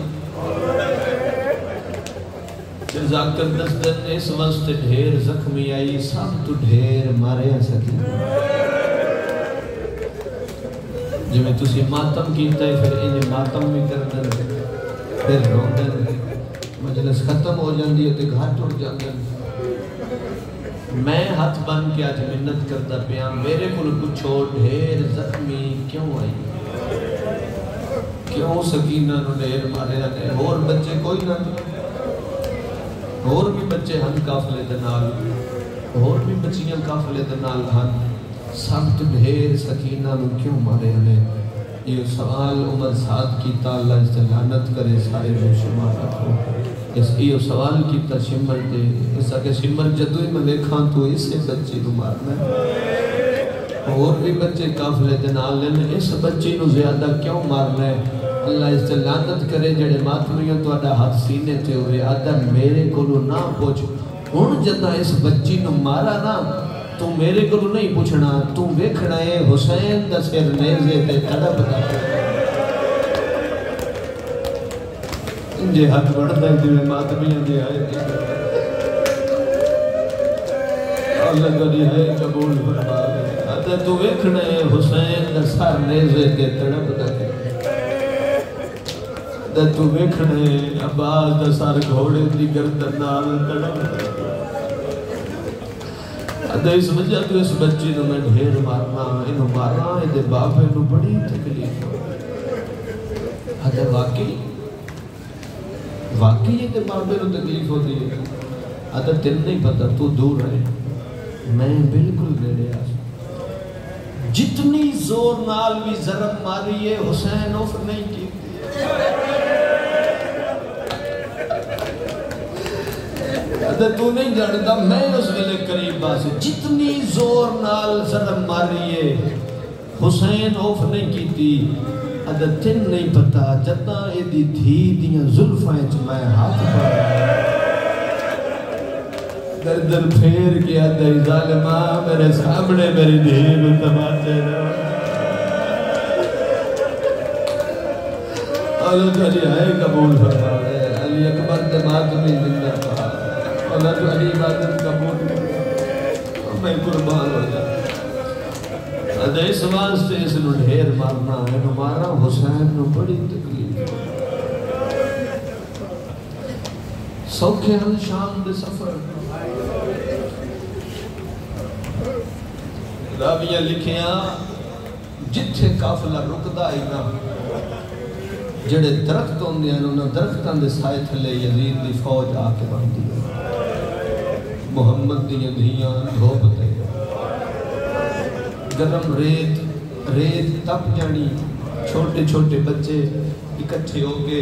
جا کر دس دن اس وقت ڈھیر زخمی آئی سب تو ڈھیر مارے سکینہ جو میں تسی ماتم کیتا ہے پھر انہیں ماتم بھی کردن پھر روندن مجلس ختم ہو جاندی ہے تے گھر ٹوٹ جاندن میں ہاتھ بن کے آج منت کرتا پیا میرے کو پوچھو ڈھیر زخمی کیوں آئی کیوں سکینہ نو ڈھیر مارے آنے اور بچے کوئی نہ اور بھی بچے ہن کافلے دنال اور بھی بچیاں کافلے دنال ہن سب تو ڈھیر سکینہ نو کیوں مارے آنے یہ سوال عمر سعد کی اللہ اس لعنت کرے سارے میں شمار رکھو اس یہ سوال کیتا شمر دے اس آگے شمر جدوئی میں دیکھاں تو اسے بچے نو مارنا ہے اور بھی بچے کافلے دنال لینے اس بچے نو زیادہ کیوں مارنا ہے اللہ اس سے لعنت کرے جڑے ماتمیوں تو آدھا ہاتھ سینے تھے ہوئے آدھا میرے کو نہ پوچھ ہون جدہ اس بچی نو مارا نا تو میرے کو نہیں پوچھنا تو ویکھنا ہے حسین دا سر نیزے تے تڑپ دا جے ہاتھ بڑھتا ہے جویں ماتمیاں دے آئے تھے اللہ کری ہے قبول فرما آدھا تو ویکھنا ہے حسین دا سر نیزے تے تڑپ دا تو ویکھنے عباس دا سار گھوڑے دی گردن نال تڑپ ادھا اس وجہ تو اس بچی نو میں ڈھیر مارنا انہوں مارنا ادھے باپے نو بڑی تکلیف ادھا واقعی ادھے باپے نو تکلیف ہوتی ہے ادھا تین نہیں پتا تو دور رہے میں بالکل گھڑے آسا جتنی زور نال بھی ضرب ماری ہے حسین اوف نہیں کی تو نہیں جانتا میں اس ویلے قریب باسے جتنی زور نال ضرب ماری ہے حسین اوف نہیں کی تھی ادھا تین نہیں پتا جتا ایدی دھی دیاں ظلفائیں میں ہاتھ پڑا گردن پھیر کے آدھا ظالمہ میرے سامنے میری دھی کو تماچے رہا اللہ تعالی آئے قبول فرماوے علی اکبر دماغ میں زندہ پا اللہ تعالی عبادت قبول میں قربان ہو جائے ادھے اس واسطے اس نو ڈھیر مارنا ہے ہمارا حسین نو بڑی تکلیف سوکھے ہن شام دے سفر راویاں لکھیاں جتھے قافلہ رکدا ہے نا جڑے درخت ہوندے ہیں انہاں درختاں دے سائے تھلے یزید دی فوج آ کے بندی محمد دی دھیاں دھوپ تے گرم ریت تپ جانی چھوٹے چھوٹے بچے اکٹھے ہو کے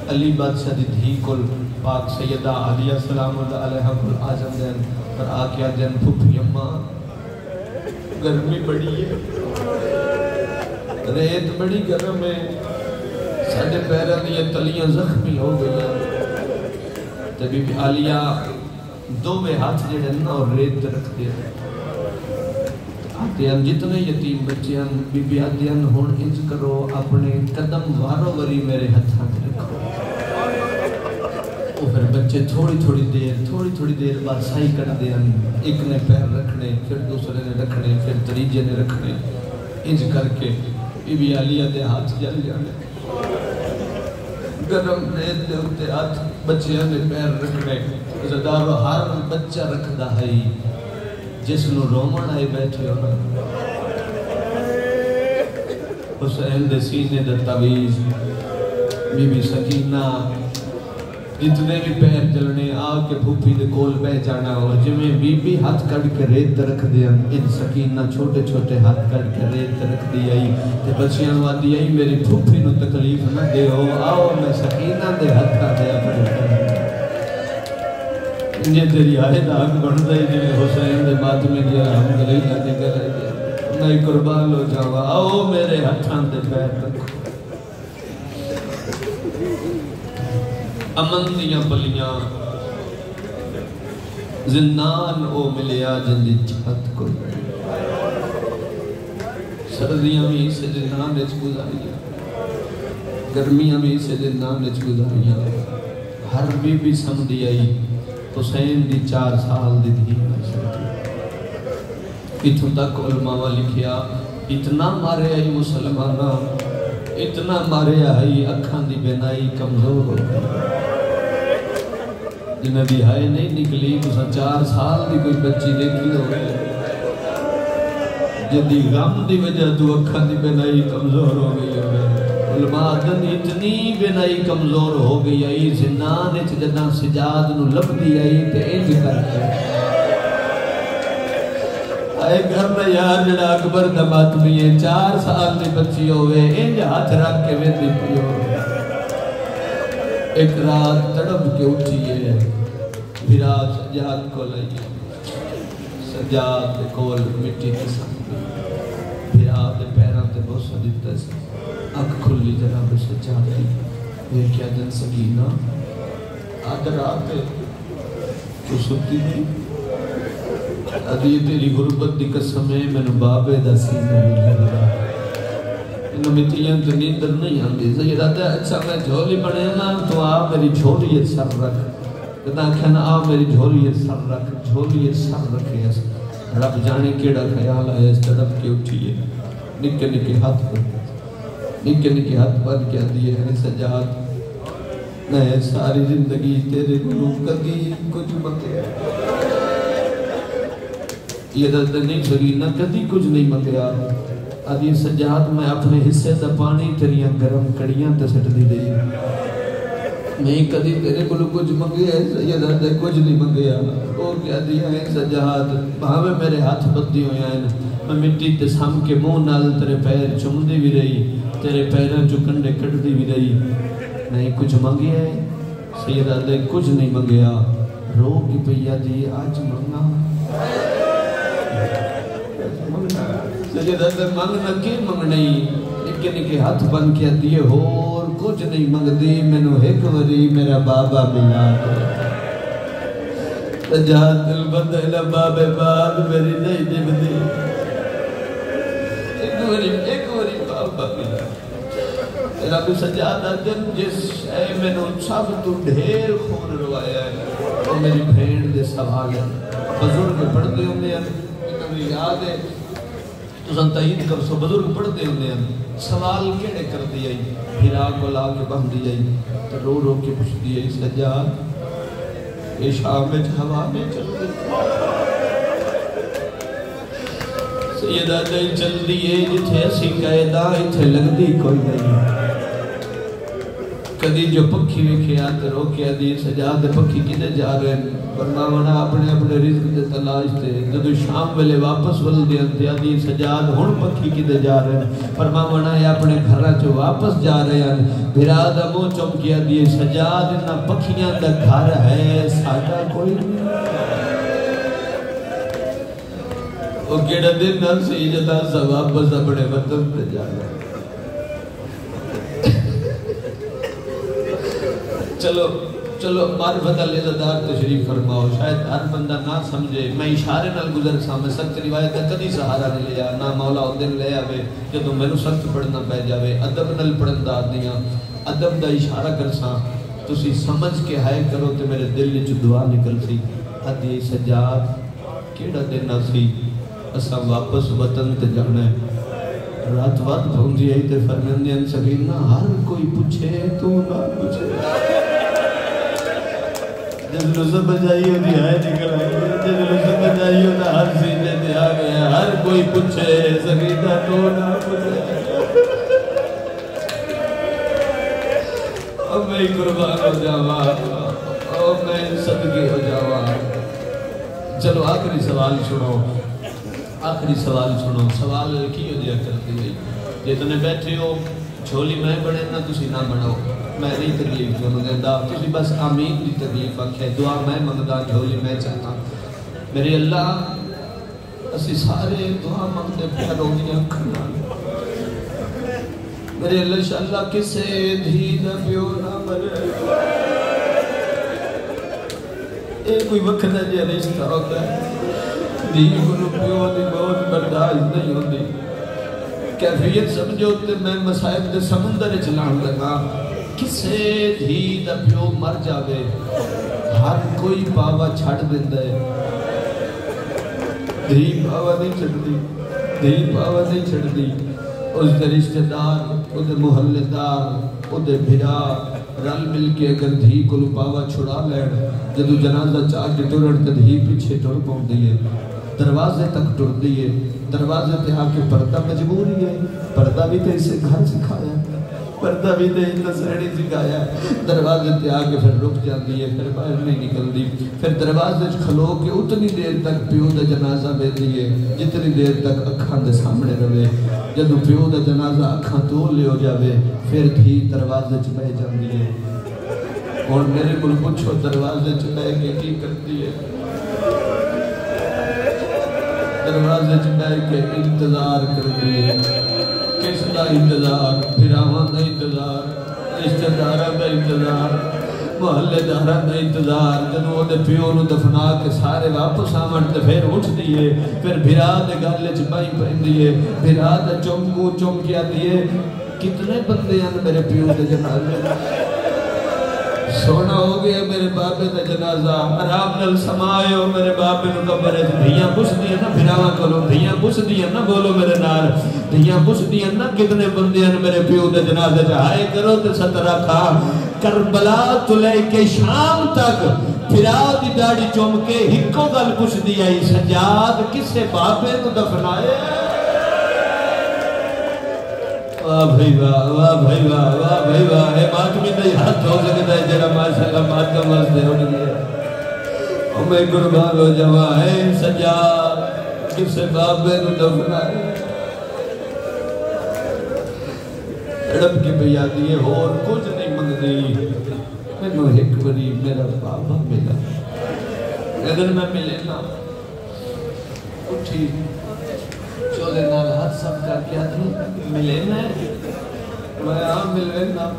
علی بادشاہ دی دھی کل پاک سیدہ علیہ السلام علیہ کل آ جاندے ہیں اور آ کے آ جان پھپھی اماں گرمی بڑی ہے ریت بڑی گرم ہے ساڑھے پیرہ دیا تلیاں زخمی ہو گئی تو بی بی علیہ دو میں ہاتھ جڑے نا اور ریت رکھ دیا آتے ہیں جتنے یتیم بچے ہیں بی بی آتے ہیں ہون انج کرو اپنے قدم وارو وری میرے ہتھاں رکھو وہ پھر بچے تھوڑی دیر بعد سائی کر دیں ایک نے پیر رکھنے پھر دوسرے نے رکھنے پھر تریجے نے رکھنے انج کر کے بی بی علیہ دے ہاتھ جل جانے گرم ریت دے ہوتے ہاتھ بچیاں نے پیر رکھنے زدارو ہر بچہ رکھدا ہے جس نو رومن آئے بیٹھے ہونا حسین دے سینے دے طویز بی بی سکینہ جتنے بھی پیر جلنے آگ کے پھوپی دے کول بہ جانا اور جمیں بی بی ہاتھ کڑ کے ریت رکھ دیا ان سکینہ چھوٹے چھوٹے ہاتھ کڑ کے ریت رکھ دی آئی تے بچیاں نو آدھی آئی میری پھوپی نو تکلیف نہ دے ہو آؤ میں سکینہ دے ہاتھ کا دیا پڑھتا انجھے تیری آئے داغ بڑھتا ہی جنہیں حسین دے بات میں دیا الحمدللہ دے گلے دیا میں قربان ہو جاؤں آؤ میرے ہاتھاں دے پیر رکھو امن دیاں پلیاں زندان او ملیا جندی چھت کو سردیاں بھی اسے زندان وچ گزاریا گرمیاں بھی اسے زندان وچ گزاریا ہر بی بی سمجھی آئی حسین دی 4 سال دی دھی اتھوں تک علماء لکھیا اتنا مارے آئی مسلمانہ اتنا مارے آئی اکھاں دی بینائی کمزور ہو گئی جنہیں بھی ہائے نہیں نکلی تو 4 سال دی کوئی بچی دیکھی ہو گئی جدی غم دی وجہ تو اکھاں دی بینائی کمزور ہو گئی علماء دن اتنی بینائی کمزور ہو گئی آئی زندان اچھ جدہ سجاد نو لب دی آئی تے انج کر کے آئے گھر میں یار جڑا اکبر دمات میں یہ 4 سال دی بچی ہوئے انج ہاتھ رکھ کے ویندی پی ہوئے ایک رات تڑپ کے اٹھئیے پھرا سجاد کو لئیے سجاد دے کول مٹی کے ساتھ پھرا دے پیران تے بہت سا دیتا ہے اک کھلی جناب سجاد دی یہ کیا دن سکینہ آدھر آتے تو سکتی تھی ادھی تیری غربت دی قسم ہے میں نے بابے دا سینہ نہیں لگا انہوں میں تیاں تو نیندر نہیں آنگی سید آتا ہے اچھا میں جھولی بڑھے نا تو آ میری جھولی سر رکھ کہتا کہنا آ میری جھولی سر رکھ جھولی سر رکھے رب جانے کیڑا خیال آیا اس طرف کے اٹھئیے نکے نکے ہاتھ پر کیا دیئے ہیں سجاد میں ساری زندگی تیرے گلوں کدی کچھ مکے یہ درد نہیں سکینہ کدی کچھ نہیں مکیا آدھی سجاد میں اپنے حصے دا پانی تیریاں گرم کڑیاں تے سٹ دی دئی میں کدی تیرے کو کچھ منگیا ہے یہ درد کچھ نہیں منگیا وہ کیا دیا ہے سجاد وہاں میں میرے ہاتھ بدی ہویا ہے میں مٹی تے سام کے منہ نال تیرے پیر چمدی بھی رہی تیرے پیروں جو کنڈے کٹ دی بھی رہی نہیں کچھ منگیا ہے سیدہ دے کچھ نہیں منگیا رو کی پیا دی آج منگا سیدہ دے منگنا کی منگنی نکے ہاتھ بن کے دیئے اور کچھ نہیں منگ دی میں نو ایک وری میرا بابا ملا سجاد دل بندے لبا بے بات میری نہیں جبدی ایک وری بابا ملا رب سجادہ دن جس اے میں نے سب تو ڈھیر خون روایا ہے وہ میری بھین دے سوال ہے بزرگ پڑھتے ہوں نے انہیں یاد ہے تو سنتائید کر سو بزرگ پڑھتے ہوں نے سوال کیڑے کر دیا ہیرا کو لا کے بہن دیا تو رو رو کے پوچھ دیا سجاد یہ شام میں ہوا میں چل گئی سیدہ دل چل دیئے جتھے اسی قیدہ اتھے لگ دی کوئی نہیں کدی جو پکھی وکھے آتے روکے دی سجاد پکھی کنے جا رہے ہیں فرماونا اپنے اپنے رزق دے تلاش تے جدو شام ویلے واپس ول دے انتے آدھی سجاد ہن پکھی کنے جا رہے ہیں فرماونا یہ اپنے گھرہ چو واپس جا رہے ہیں بھراد مو چمکیا دی سجاد انہا پکھیاں دا گھر ہے ساڑھا کوئی نہیں وہ کیڑا دن نہ سیجدہ سا واپس اپنے وطن تے جا رہے ہیں چلو معرفت العزدار تشریف فرماؤ شاید ہر بندہ نہ سمجھے میں اشارے نال گزر سا میں سخت روایت ہے کدی سہارا نہیں لیا نہ مولا او دن لے آوے جدو میں سخت پڑھنا پہ جاوے ادب نال پڑھن دا دیاں ادب دا اشارہ کر سا تسی سمجھ کے ہائے کرو تے میرے دل وچ دعا نکل سی ادھی سجاد کیڑا دن سی اسا واپس وطن تے جانا ہے رات وقت پہنچی آئی تے فرمندے ان سکینہ ہر کوئی پوچھے تو نہ پوچھے جب لزم بجائی ہوتی ہے نکل آئی جب لزم بجائی ہوتا ہر سینے دے آ گیا ہر کوئی پوچھے سکینہ تو نہ پوچھے اب میں قربان ہو جاوا اب میں صدقے ہو جاوا چلو آخری سوال سنو آخری سوال سنو سوال کی ہو دیا کرتی گئی جتنے بیٹھے ہو جھولی میں بڑے نہ تسی نہ بڑھو میں نہیں تکلیف جو مگندہ تسی بس آمین دی تکلیف آکھے دعا میں مگدہ جھولی میں چاہتا میرے اللہ اسی سارے دعا مگدے پھر ہوگیا کھنا میرے اللہ انشاءاللہ کسے دھی نہ پیو نہ مرے ایک کوئی وقت ہے جی رشتہ ہوتا ہے دھی کو پیو دی بہت برداشت نہیں ہوتی کیفیت سمجھو تے میں مسائب دے سمندر چلان لگا کسے دھی دا پیو مر جاوے ہر کوئی پاوا چھڑ دیندہ ہے دھی پاوا نہیں چھڑ دی دھی پاوا نہیں چھڑ دی اس دے رشتہ دار اس دے محلے دار اس دے بھرا رل مل کے اگر دھی کو پاوا چھڑا لین جدو جنازہ چاہ کے ٹورن تے دھی پیچھے ٹور پہنچ دیئے دروازے تک ٹور دیئے دروازے تے آ کے پردہ مجبوری ہے پردہ بھی تے اسے گھر سکھایا پردہ بھی تے اتنا سہڑی سکھایا دروازے تے آ کے پھر رک جاتی ہے پھر باہر نہیں نکل دی پھر دروازے کھلو کے اتنی دیر تک پیو دا جنازہ بے دیئے جتنی دیر تک اکھان دے سامنے روے جدو پیو دا جنازہ اکھان تو لے ہو جاوے پھر بھی دروازے چ بہ جاندی ہے اور میرے کو پوچھو دروازے چ بہ کے کی کرتی ہے دروازے چڑھائے کے انتظار کر دیئے کس دا انتظار پھراواں دا انتظار رشتہ داراں دا انتظار محلے داراں دا انتظار جنہوں دے پیو نو دفنا کے سارے واپس آمن تے پھر اٹھ دیئے پھر بھرا دے گالے چپائی پہن دیئے بھرا دے چمکو چمکیا دیئے کتنے بندے ہیں میرے پیو دے جنازے سونا ہو گیا میرے بابے دا جنازہ آرام نل سمائے ہو میرے بابے نو قبر ہے دھیاں بس دیا نا بھراواں کولو دھیاں بس دیا نا بولو میرے نال دھیاں بس دیا نا کتنے بندے ہیں میرے پیو دے جنازے چاہے کرو تے سترہ کھا کربلا تو لے کے شام تک بھرا دی داڑی چوم کے ہکو گل بس دیا سجاد کسے بابے نو دفنائے واہ بھائی واہ واہ بھائی واہ واہ بھائی واہ اے ماتمی نہیں ہاتھ ہو سکتا ہے جرہ ماشاءاللہ ماتم واسدے ہو گئے او میں قربان ہو جوا ہے سجاد کسے بابے نو دفنائے رب کی بیادی ہے اور کچھ نہیں مندی میں نو ایک بری میرا بابا ملا اگر میں ملے نا اٹھی چولے نال ہاتھ سب کر کیا تھی ملے نا میں آم ملے نا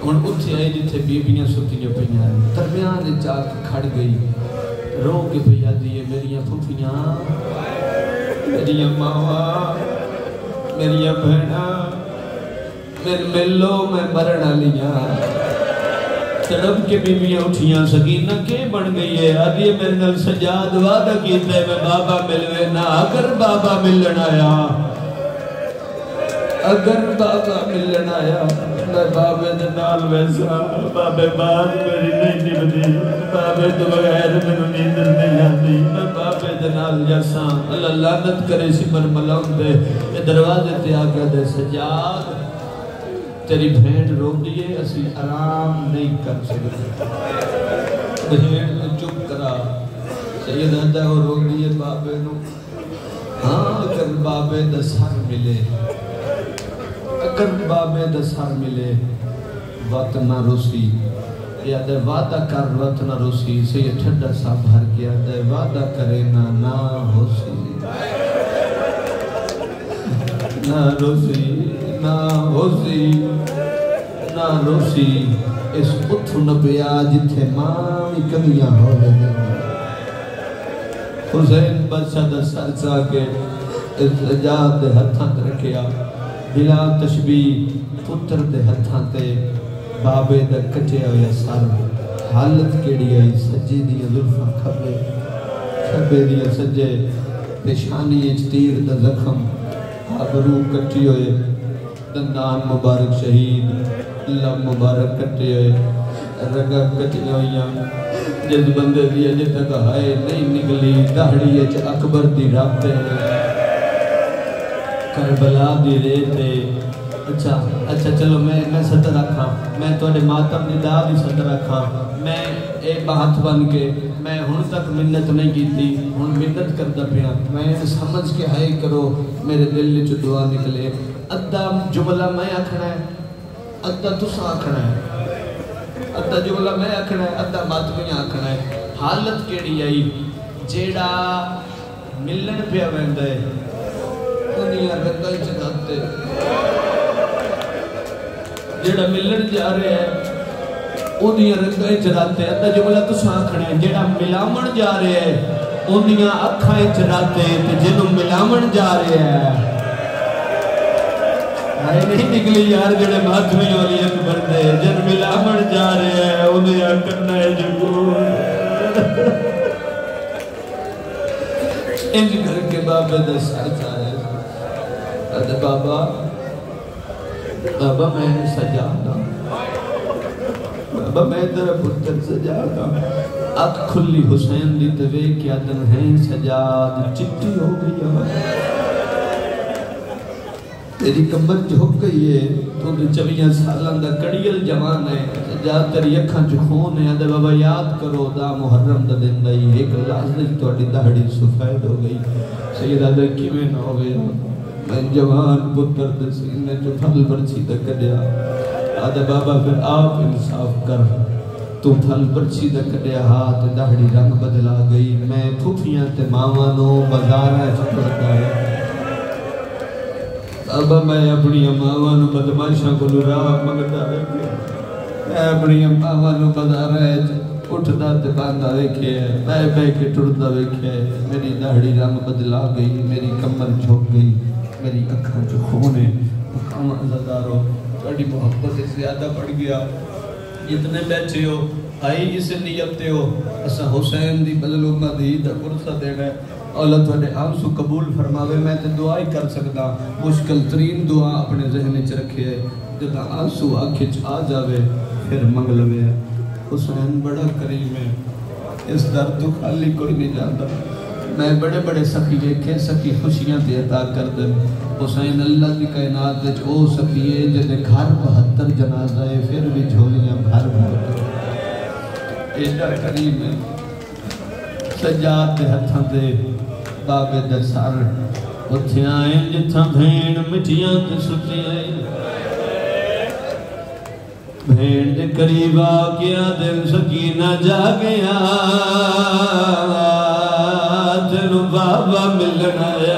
ان اٹھی آئی جتھے بیبیاں سوتیاں پہنیاں درمیان چاک کھڑ گئی رو کے پہ یادی ہے میری پھوپھیاں میری ماواں میری بہنا میرے ملو میں مرنا لیا تڑپ کے بیویاں اٹھیاں سکینہ کے بن گئی ہے آدھی میرے نال سجاد وعدہ کیتا ہے میں بابا ملوے نہ اگر بابا ملن آیا اگر بابا ملن آیا میں بابے دے نال ویسا بابے بات میری نہیں نبدی بابے تو بغیر میں نیندر نہیں آتی میں بابے دے نال جیسا اللہ لعنت کرے سی پر ملام دے یہ دروازے تے آگا دے سجاد تیری بھینڈ رو دیئے اسی آرام نہیں کر سکتے بھینڈ کو چپ کرا سید آدھا وہ رو دیئے بابے نو ہاں اگر بابے دا سر ملے اگر بابے دا سر ملے وقت نہ روسی یا دے وعدہ کر وقت نہ روسی سے یہ ٹھڈا سا بھر گیا دے وعدہ کرے نہ ہوسی نہ روسی نہ ہوسی نہ روسی اس اتھو نبیا جتھے ماں کمیاں ہو گئے حسین بادشاہ دا سر چاہ کے اس سجاد دے ہتھاں تے رکھیا بلا تشبیح پتر دے ہتھاں تے بابے دا کٹیا ہویا سر حالت کیڑی آئی سجے دیا ظلفہ کھبے دیا سجے پیشانی تیر دا زخم آبرو کٹی ہوئے دندان مبارک شہید لب مبارک کٹی ہوئے رگا کٹی ہوئیاں جس بندے دیا جی تک ہائے نہیں نکلی دہڑی اچھ اکبر دی رابطے کربلا دی ریتے اچھا چلو میں صدر رکھا میں توڑے ماتم ندا دی صدر رکھا میں ایک بہت بن کے میں ہن تک منت نہیں کی تھی ہن منت کرتا پیا میں سمجھ کے ہائے کرو میرے دل جو دعا نکلے ادھا جملہ میں آکھنا ہے ادھا تسا آکھنا ہے ادھا جملہ میں آکھنا ہے ادھا ماتمی آکھنا ہے حالت کیڑی آئی جیڑا ملن پیا ویندے انہیاں رنگائی چناتے جیڑا ملن جا رہے ہیں انہیاں رنگائی چناتے ادھا جملہ تسا آکھنا ہے جیڑا ملامن جا رہے ہیں انہیاں اکھائیں چناتے جنہوں ملامن جا رہے ہیں آئے نہیں نکلی یار جڑے ماتمی والی اکبر دے جن ملامن جا رہے ہیں انہیں اکرنا ہے جگو انج کر کے بابا دے سر چاہے ادھے بابا میں سجادا بابا میں تیرا پتر سجادا اک کھلی حسین دی توے کیا دن ہیں سجاد چٹی ہو گئی تیری کمر جھک گئی ہے تو نے 24 سالان دا کڑیل جوان ہے سجاد تیری اکھاں چکھون ہے ادھے بابا یاد کرو دا محرم دا دن دائی ایک لازم توڑی دہڑی سفید ہو گئی سید ادھے کیویں نہ ہو گیا میں جوان پتر دے سینے جو پھل برچی دا کڑیا ادھے بابا پھر آپ انصاف کر تو پھل برچی دا کڑیا ہاتھ دہڑی رنگ بدلا گئی میں پھوپیاں تے ماوانوں بازارہ چھپڑتا ہے بابا میں اپنی اماوانو بدماشاں کو راہ مگتا رکھے میں اپنی اماوانو بازارہ اٹھتا تے باندھا ویکھے بے کے ٹرتا ویکھے میری دہڑی رنگ بدلا گئی میری کمر جھک گئی میری اکھاں جو خونے مقام عزدارو بڑی محبت زیادہ بڑھ گیا جتنے بیٹھے ہو آئی جسے نیتے ہو اسا حسین دی بدلو مدید قرصہ دینا ہے اللہ تھوڑے آنسو قبول فرماوے میں تے دعائی کر سکتا مشکل ترین دعا اپنے ذہن چ رکھے جب آنسو آنکھیں آ جاوے پھر منگلوے حسین بڑا کریم ہے اس درد تو خالی کوئی نہیں جانتا میں بڑے بڑے سخی دیکھے سخی خوشیاں تے عطا کر دیں حسین اللہ کی کائنات دے او سخی ہے جنہیں گھر 72 جنازہ ہے پھر بھی جھولیاں بھر بھر ایڈا کریم ہے سجاد دے ہتھاں دے بابے دے سار اتھے آئیں جتھاں بھین مٹیاں تے ستی آئیں بھین دے قریب آگیا دل سکینہ جا گیا تینو بابا ملنا ہے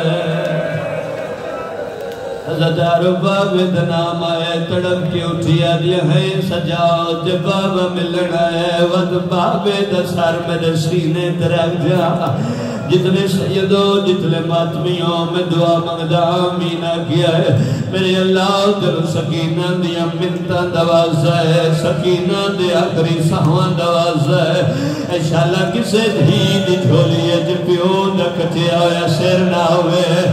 حضرت بابے دے نام آیا تڑپ کے اٹھیا دیا ہے سجاد بابا ملنا ہے ود بابے دا سر میرے سینے ترک جا جتنے سیدوں جتنے ماتمیوں میں دعا مانگدا آمین کیا ہے میرے اللہ دل سکینہ دیا منتاں دوازہ ہے سکینہ دیا آخری سہوان دوازہ ہے انشاءاللہ کسے دھی دی جھولی ہے جو پیو دا کچیا ہویا سیر نہ ہوئے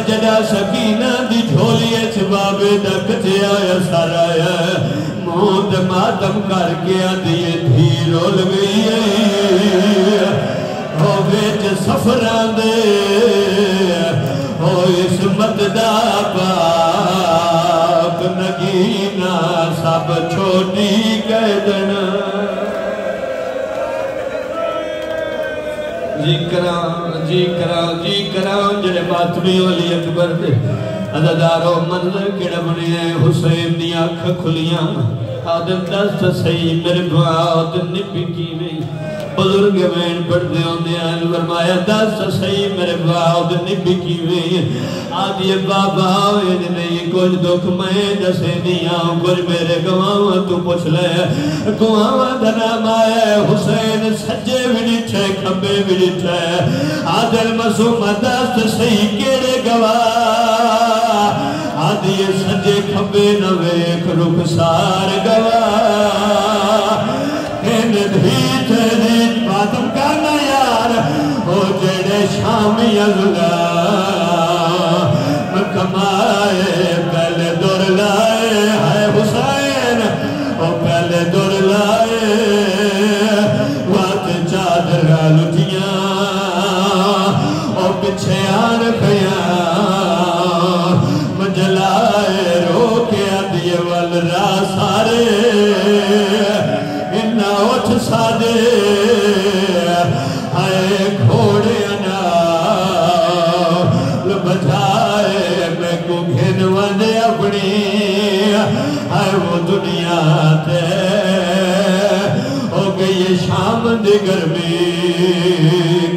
جدا سکینہ دی جھولی ہے چبابے دا کچیا ہویا سار آیا ہے موت ماتم کر کے آدھیے دھی رول گئی ہے ہو بیچ سفران دے ہو اسمت دا پاک نگینا سب چھوٹی قیدن جی کرام جڑے ماتمی والی اکبر دے عددارو منظر کڑا بنی ہے حسین دی آنکھ کھلیاں آدم دست صحیح میرے بہت نبی کی نہیں بزرگ میں پڑھتے ہوندے ہیں فرمایا دست صحیح میرے بہت نبی کی نہیں آدھی بابا ہوئے نہیں کچھ دکھ میں دسے دیا کچھ میرے گواہ تو پوچھ لے گواہ دنام آئے حسین سجے بھی چھے کھمبے بھی چھے آدھل مسوم دست صحیح کیڑے گواہ آدھی سجے کھمبے نویک رخ سار گواہ ان دھیت دھیت باتم کرنا یار ہو جڑے شامی اللہ کمائے پہلے دور لائے ہے حسین او پہلے دور لائے وات چادر لٹیاں او پچھے آن کھیاں مجلائے رو کے آدھیے وال را سارے انہا اٹھ سادے آئے گھوڑے انا بجائے میں کو گھنوان اپنی آئے وہ دنیا تے ہو گئی شام دی گرمی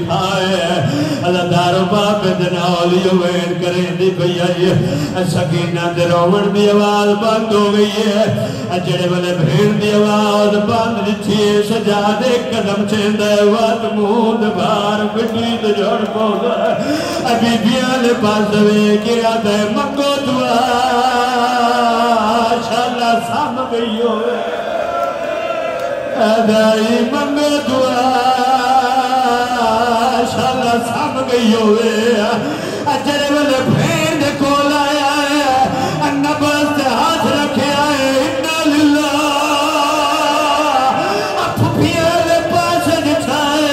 کھائے اللہ دارو باپ دناولیو وین کریں دی بھئی سکینہ دے رومن دی آواز بند ہو گئی ہے جڑے والے بھیڑ دی آواز بند لچھی سجادے قدم چیندے وات مود بار بٹی دے جوڑ پودا ابھی بیان پاس دوے گیا دے منگو دعا شاءاللہ سام گئی ہوئے ادائی منگو دعا شاءاللہ سام گئی ہوئے جڑے والے بھیڑ دے کول آیا ہے نبض دے ہاتھ رکھے آئے انہا للہ پھپیا دے پاس جچھائے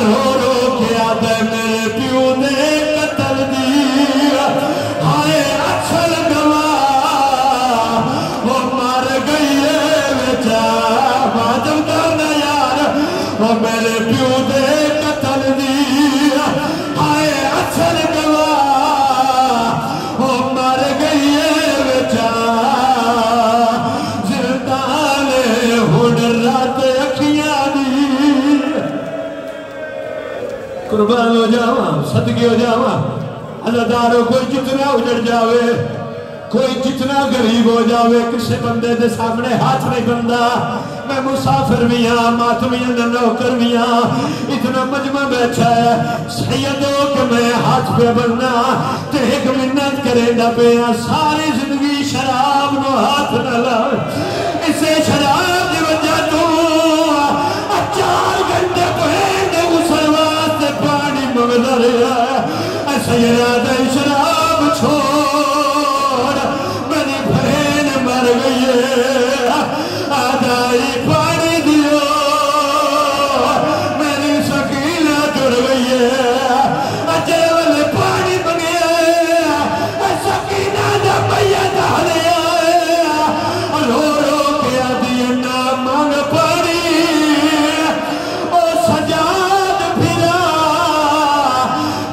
رو رو کے آدھے میرے پیو دے قتل دی ہائے اچھل گواہ وہ مار گئی ہے بیچا باجم کرنا یار وہ میرے پیو دے قتل دی ہائے اچھل گواہ وہ مار گئی ہے بیچا زندانے ہون رات اکھیاں دی قربان ہو جاواں صدقے ہو جاواں اللہ دارو کوئی جتنا اجڑ جاوے کوئی جتنا غریب ہو جاوے کسے بندے دے سامنے ہاتھ نہیں بندہ میں مسافر بھی ہاں ماتمی نوکر بھی ہاں اتنا مجمع بیٹھا ہے سیدوں کہ میں ہاتھ پہ بننا تے ایک منت کرے نہ پہ ساری زندگی شراب نو ہاتھ نہ لائے اسے شراب دی وجہ تو 4 گھنٹے پہنے غسل واسطے پانی مغلا رہا ہے ایسا یادہ شراب چھوڑ میری بہن مر گئی ہے آدھائی پانی دیو میری سکینہ جڑ گئی ہے اجے والے پانی بگے سکینہ دا بھیا دہلے آئے رو رو کے آدھی نا مانگ پانی او سجاد پھرا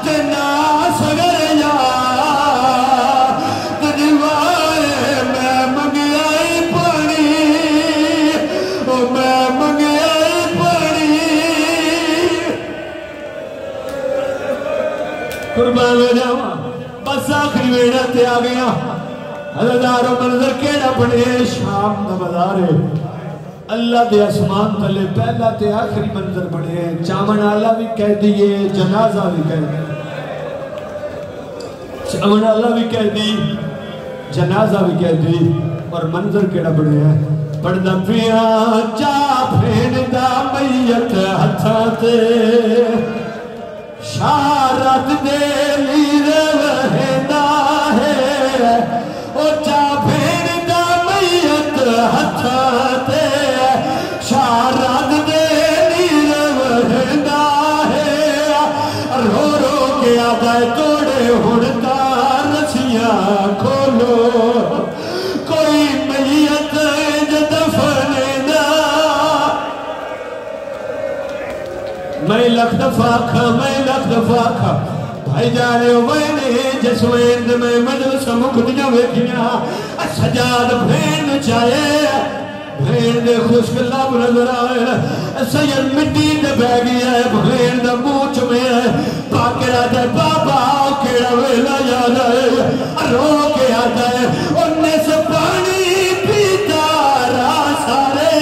جنا سگر یا تجوائے میں منگیائی پانی او میں منگیائی پانی قربان ہو جاواں بس آخری ویڑا تے آ گیا ہزاروں منظر کیڑا بنے شام دا بازار ہے اللہ دے اسمان تلے پہلا تے آخری منظر بنے چامن آلہ بھی کہہ دیئے جنازہ بھی کہہ دی چامن آلہ بھی کہہ دی جنازہ بھی کہہ دی اور منظر کیڑا بنے ہیں پڑھنا پیا چا پھین دا میت ہتھا تے شارت دے لیر وہندا ہے او چا پھین دا میت ہتھا تے شارت دے لیر وہندا ہے رو رو کے آدھائے توڑے ہڑتا رسیاں کھولو کوئی میت میں لکھ دفعہ کھا بھائی جانے وینے جس ویند میں مجلس مکدیاں ویکھیاں سجاد بھین چاہے بھین دے خوشک لب نظر آئے سید مٹی دے بہ گیا ہے بھین دے موچ میں ہے پاکرہ دے بابا کیڑا ویلا یاد آئے رو کے آتا ہے انہیں سے پانی پیتا رہا سارے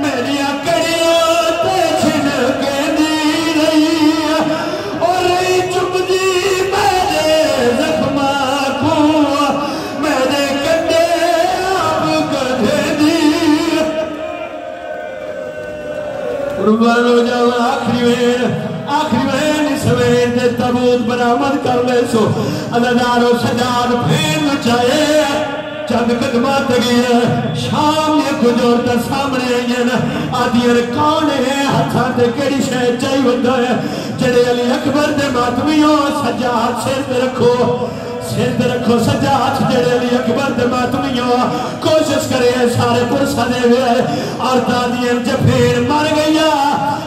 میریاں کڑیاں تے چھن کے دی رہی اور رہی چپ دی میرے زخمہ کو میرے کٹے اب گدھے دی قربان ہو جاؤ آخری وین اس وین دے تبوت برآمد کر لے سو عددار و سجاد بھین چاہے چند قدمات گئے شام یہ کچھ عورتہ سامنے آئین آدھیر کون ہے ہتھاں تے کیڑی شہ چاہی ہوتا ہے جڑے علی اکبر دے ماتمیوں سجاد سر تے رکھو سجاد جڑے علی اکبر دے ماتمیوں کوشش کرے سارے پرسہ دے ہوئے اور دادین جب پھیر مر گیا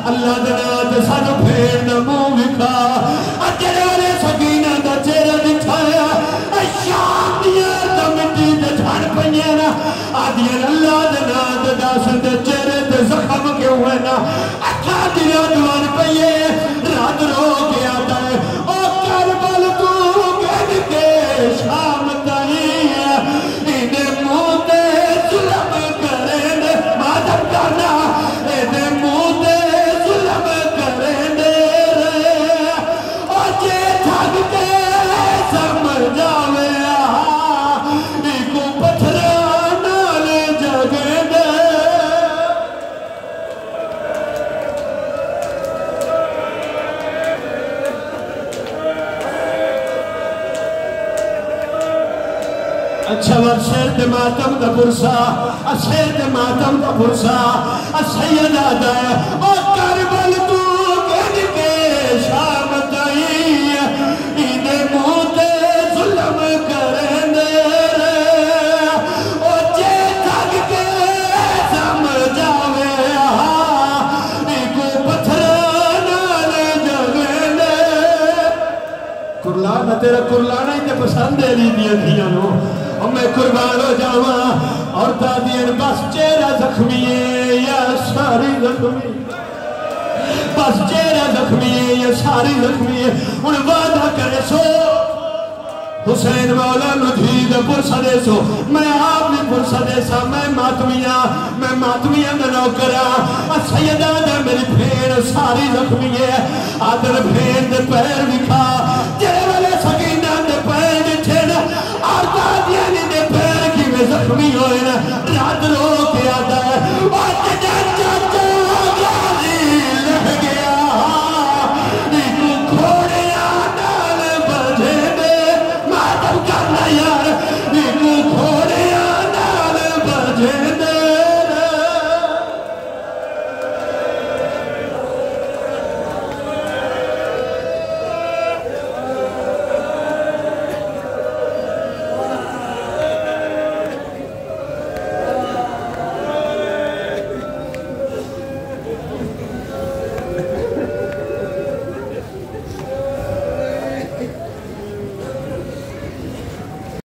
اللہ دنات سانو پھیر نمو بکھا اجڑے والے سکینہ دا چہرہ دکھایا شام دیا دا مٹی دے جھاڑ پہنینا آدھین اللہ دنات دا سندے چہرے دے زخم کے ہوئے نا اٹھا دیا دوان پہیے رات رو کے آتا ہے او کربل تو گھن کے شام تائی انہیں منہ دے ظلم کریں دے مادم کرنا انہیں منہ دے ظلم کریں دے اور جے تھک کے سمجھاوے ایکو پتھرانا لے جگے دے اچھا ور شیر دے ماتم دا پرسا شیر دے ماتم دا پرسا سید آدھا ہے او کربل تو گھن کے شام تائی انہیں منہ دے ظلم کریں دے او جے تھک کے سمجھاوے ایکو پتھرانا لے جگیں دے کرلانا تیرا کرلانا ہی تے پسند ہے لی دیا دیا نو اور میں قربان ہو جاؤں اور دادین بس چہرہ زخمی ہے یا ساری زخمی بس چہرہ زخمی ہے یا ساری زخمی ہے ان وعدہ کرے سو حسین مولا نجید پرسہ دے سو میں آپ نے پرسہ دے سا میں ماتمیاں میں نوکرا سیدہ دے میری پھیر ساری زخمی ہے آدھر پھیر دے پیر دکھا جرے والے سکینہ دے پیر دے چھیڑ اور دادیانی دے پیر کی میں زخمی ہوئے